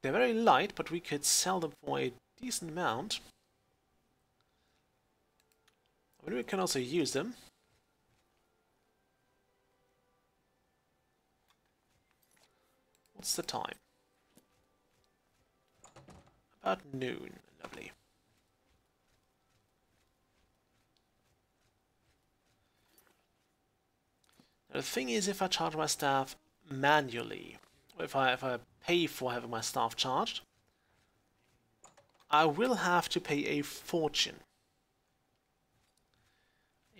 They're very light, but we could sell them for a decent amount. I mean, we can also use them. What's the time? About noon. Lovely. Now, the thing is, if I charge my staff manually, or if I pay for having my staff charged, I will have to pay a fortune.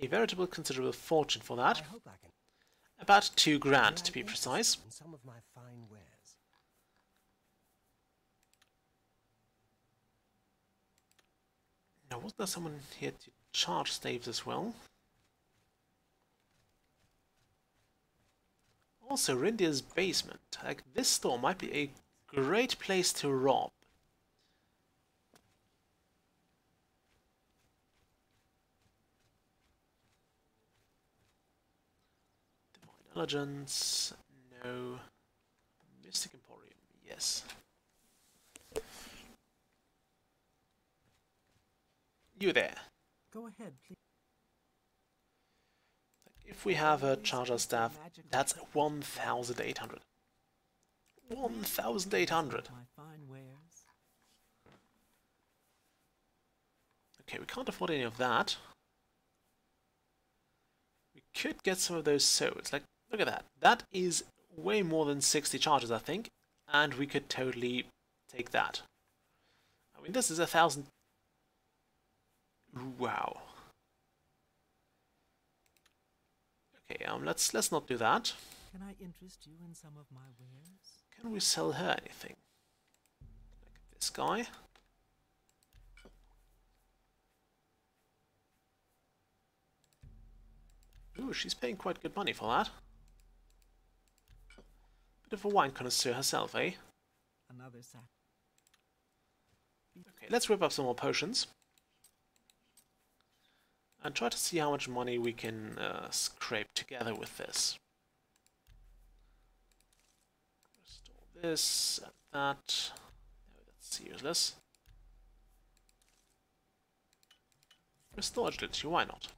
A veritable considerable fortune for that. I hope I can. About 2 grand May to I be interest precise. you in some of my fine wares. Now, was there someone here to charge staves as well? Also, Rindia's basement. Like, this store might be a great place to rob. Divine Intelligence. No. Mystic Emporium. Yes. You there. Go ahead, please. If we have a charger staff, that's 1,800. 1,800. My fine wares. Okay, we can't afford any of that. We could get some of those souls. Like, look at that. That is way more than 60 charges, I think. And we could totally take that. I mean, this is 1,000. Wow. Okay, let's not do that. Can I interest you in some of my wares? Can we sell her anything? Like this guy? Ooh, she's paying quite good money for that. Bit of a wine connoisseur herself, eh? Another sack. Okay, let's whip up some more potions. And try to see how much money we can scrape together with this. Restore this, and that. No, that's useless. Restore agility, why not?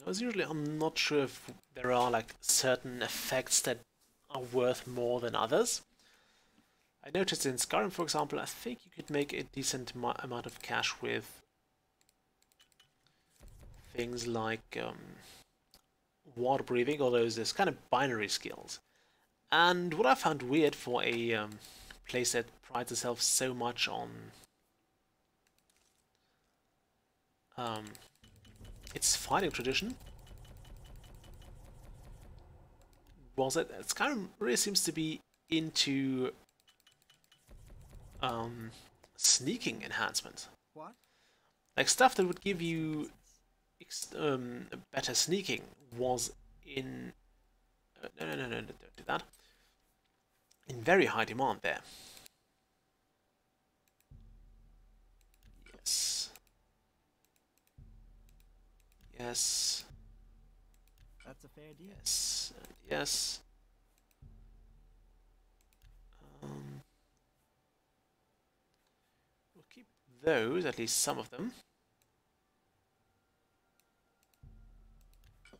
As usually, I'm not sure if there are like certain effects that are worth more than others. I noticed in Skyrim, for example, I think you could make a decent amount of cash with things like water breathing, or those kind of binary skills. And what I found weird for a place that prides itself so much on its fighting tradition was that Skyrim really seems to be into sneaking enhancement. What? Like stuff that would give you better sneaking was in no, don't do that. In very high demand there. Yes. Yes. That's a fair deal. Yes. And yes. We'll keep those, at least some of them.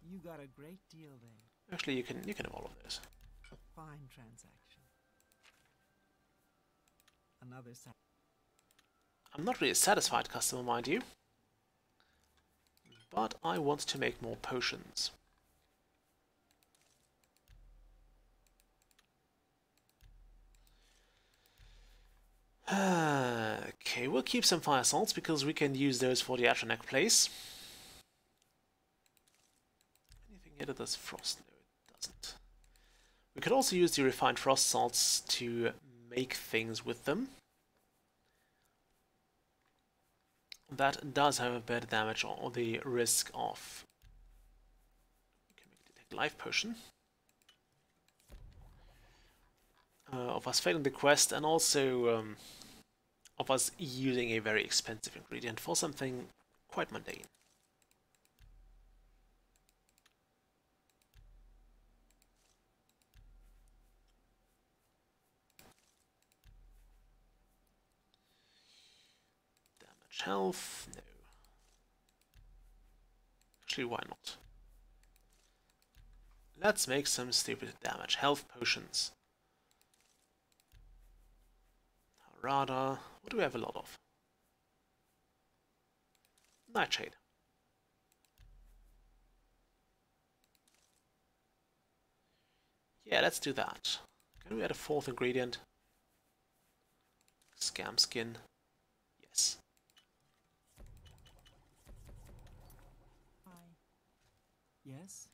You got a great deal there. Actually, you can have all of those. A fine transaction. Another sack. I'm not really a satisfied customer, mind you. But I want to make more potions. Okay, we'll keep some fire salts because we can use those for the Atronek place. Anything here that does frost? No, it doesn't. We could also use the refined frost salts to make things with them. That does have a better damage or the risk of... We can make a detect life potion. Of us failing the quest, and also of us using a very expensive ingredient for something quite mundane. Damage health, no. Actually, why not? Let's make some stupid damage health potions. Harada. What do we have a lot of? Nightshade. Yeah, let's do that. Can we add a fourth ingredient? Scam skin. Yes. Hi. Yes?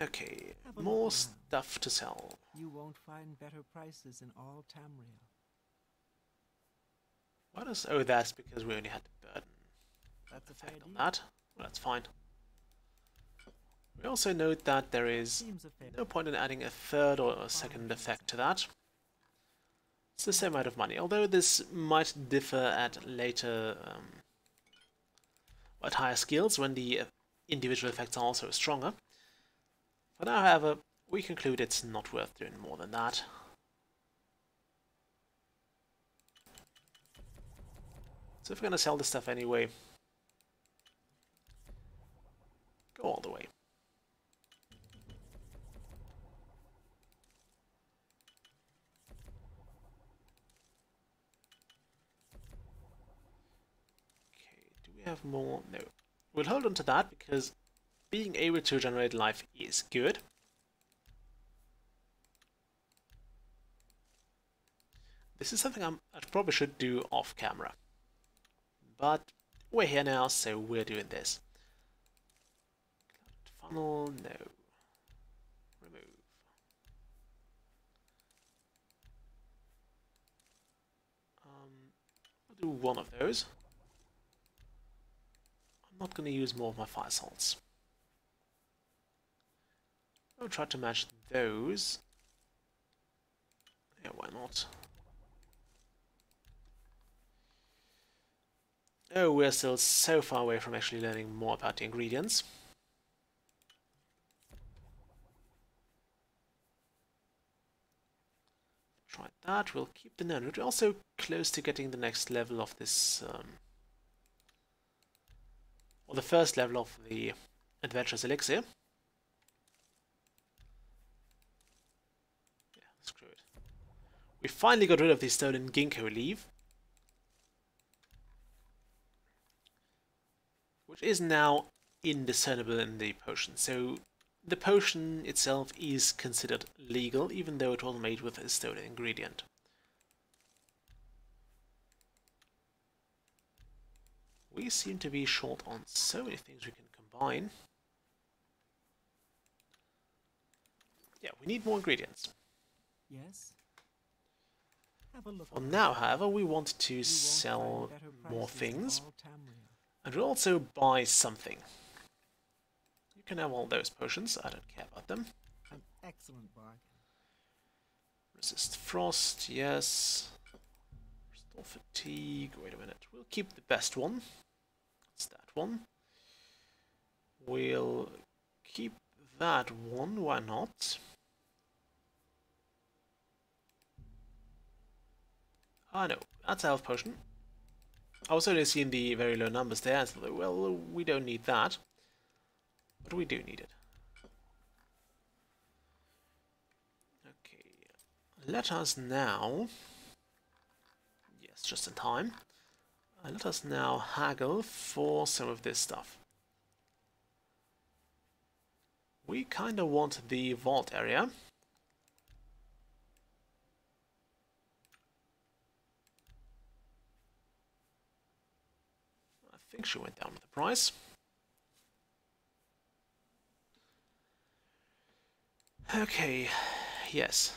Okay, Have a more look around. stuff to sell. You won't find better prices in all Tamriel. What is... Oh, that's because we only had the burden That's a fair effect on deal. that. Well, that's fine. We also note that there is Seems a fair. no point in adding a third or a second effect to that. It's the same amount of money, although this might differ at later, at higher skills when the individual effects are also stronger. For now, however, we conclude it's not worth doing more than that. So if we're going to sell this stuff anyway, go all the way. Okay, do we have more? No. We'll hold on to that because being able to generate life is good. This is something I probably should do off camera. But we're here now, so we're doing this. Funnel, no. Remove. I'll do one of those. I'm not going to use more of my fire salts. I'll try to match those. Yeah, why not? Oh, we're still so far away from actually learning more about the ingredients. Try that, we'll keep the nano. We're also close to getting the next level of this, or the first level of the Adventurous Elixir. Yeah, screw it. We finally got rid of the stolen ginkgo leaf, which is now indiscernible in the potion. So the potion itself is considered legal, even though it was made with a stolen ingredient. We seem to be short on so many things we can combine. Yeah, we need more ingredients. Yes. Have a look. For now, however, we want to sell more things. And we'll also buy something. You can have all those potions, I don't care about them. An excellent bargain. Resist frost, yes. Restore fatigue, wait a minute. We'll keep the best one. It's that one. We'll keep that one, why not? Ah no, that's a health potion. I was only seeing the very low numbers there, and so, well, we don't need that. But we do need it. Okay, let us now... Yes, just in time. Let us now haggle for some of this stuff. We kind of want the vault area. I think she went down with the price. Okay, yes.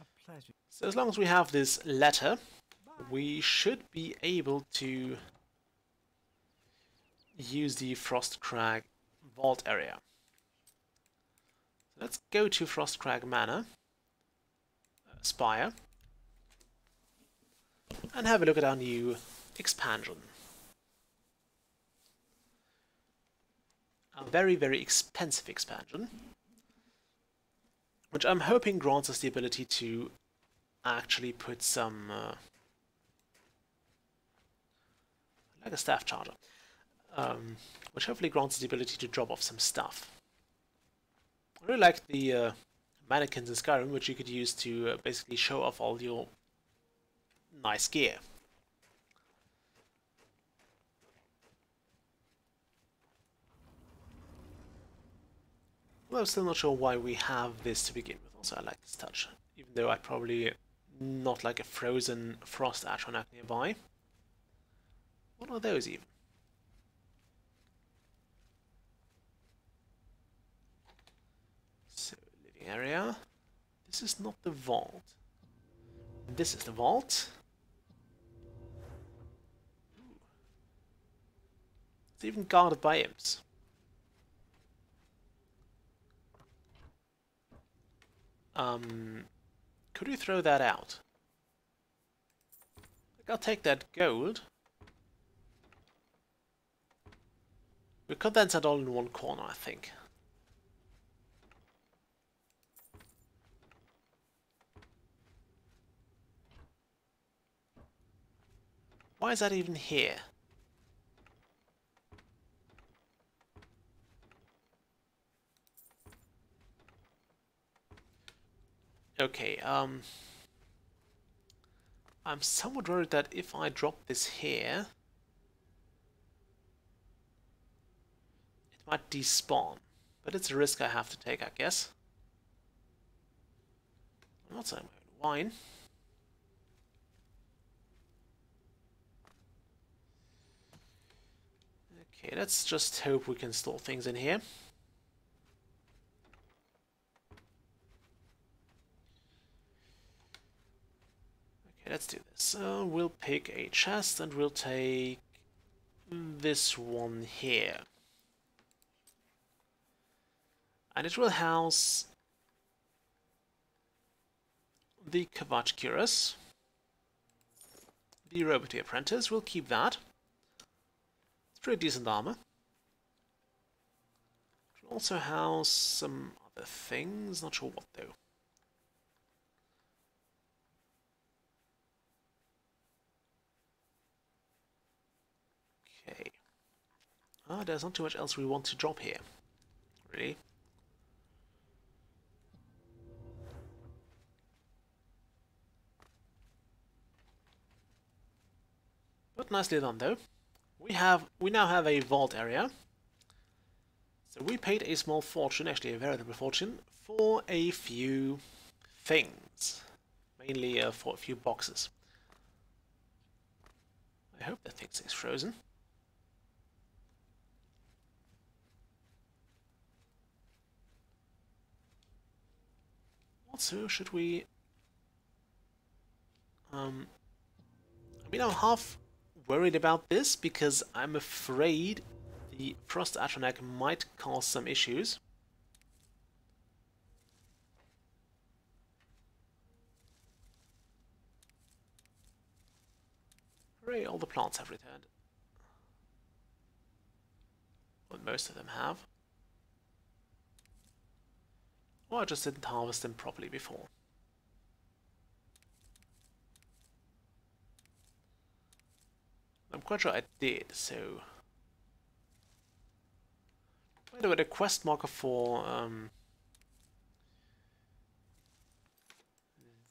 A pleasure. So as long as we have this letter, we should be able to use the Frost Crag vault area. So let's go to Frost Crag Manor, Spire, and have a look at our new expansion. A very, very expensive expansion, which I'm hoping grants us the ability to actually put some, like a staff charger, which hopefully grants us the ability to drop off some stuff. I really like the mannequins in Skyrim, which you could use to basically show off all your nice gear. Well, I'm still not sure why we have this to begin with. Also, I like this touch, even though I'd probably not like a frozen frost atronach nearby. What are those even? So, living area. This is not the vault. This is the vault. Ooh. It's even guarded by imps. Could we throw that out? I'll take that gold. We could then set all in one corner, I think. Why is that even here? Okay, I'm somewhat worried that if I drop this here, it might despawn. But it's a risk I have to take, I guess. I'm not saying wine. Okay, let's just hope we can store things in here. Okay, let's do this. We'll pick a chest and we'll take this one here. And it will house the Kvatch Cuirass. The Roboty Apprentice, we'll keep that. It's pretty decent armor. It will also house some other things, not sure what though. Okay. There's not too much else we want to drop here, really. But nicely done though. We now have a vault area. So we paid a small fortune, actually a veritable fortune, for a few things. Mainly for a few boxes. I hope that thing stays frozen. Also, should we... I mean, I'm half worried about this because I'm afraid the Frost Atronach might cause some issues. Hooray, all the plants have returned. Well, most of them have. Or I just didn't harvest them properly before. I'm quite sure I did, so... By the way, the quest marker for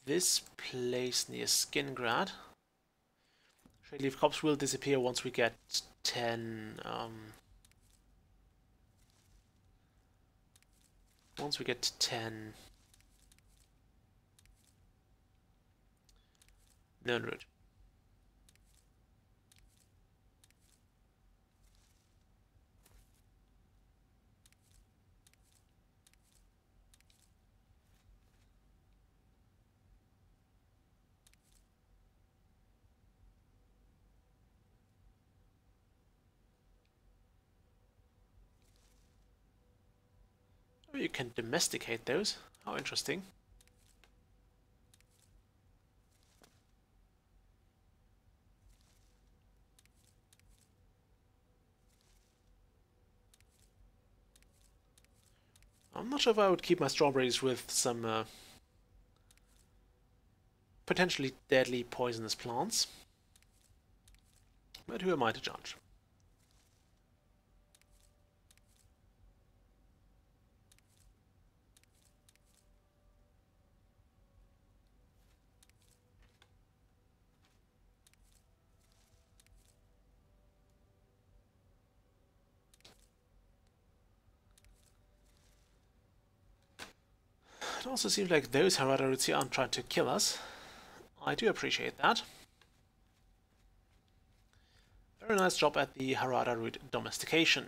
this place near Skingrad. Shadeleaf Copse will disappear once we get 10... once we get 10... Nernroot. Oh, you can domesticate those. How interesting. I'm not sure if I would keep my strawberries with some potentially deadly poisonous plants. But who am I to judge? It also seems like those Harada roots here aren't trying to kill us. I do appreciate that. Very nice job at the Harada root domestication.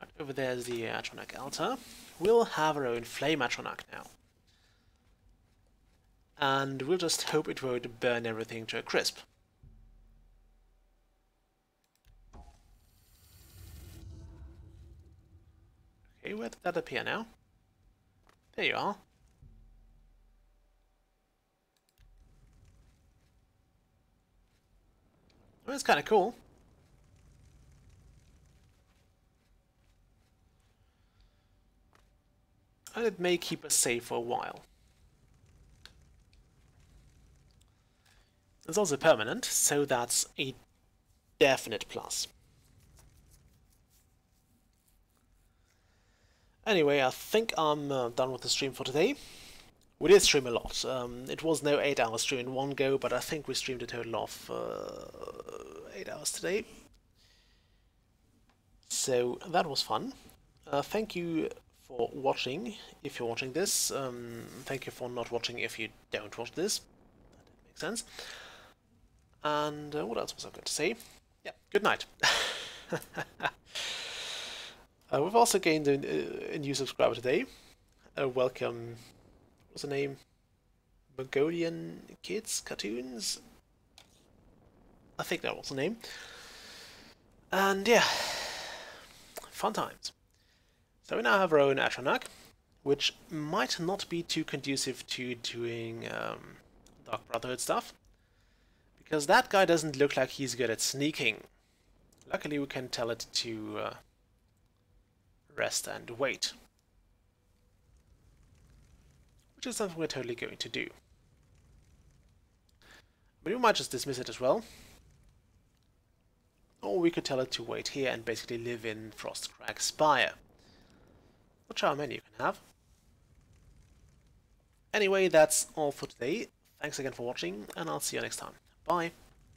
Right, over there's the Atronach altar. We'll have our own flame Atronach now. And we'll just hope it won't burn everything to a crisp. Okay, where did that appear now? There you are. Well, it's kind of cool. And it may keep us safe for a while. It's also permanent, so that's a definite plus. Anyway, I think I'm done with the stream for today. We did stream a lot. It was no 8-hour stream in one go, but I think we streamed a total of 8 hours today. So that was fun. Thank you for watching, if you're watching this. Thank you for not watching if you don't watch this. That makes sense. And what else was I going to say? Yeah, good night. We've also gained a new subscriber today. Welcome. What's the name? Mongolian Kids Cartoons? I think that was the name. And yeah, fun times. So we now have our own Astronaut, which might not be too conducive to doing Dark Brotherhood stuff, because that guy doesn't look like he's good at sneaking. Luckily we can tell it to rest and wait, which is something we're totally going to do. But we might just dismiss it as well. Or we could tell it to wait here and basically live in Frostcrag Spire, which our menu can have. Anyway, that's all for today. Thanks again for watching, and I'll see you next time. Bye!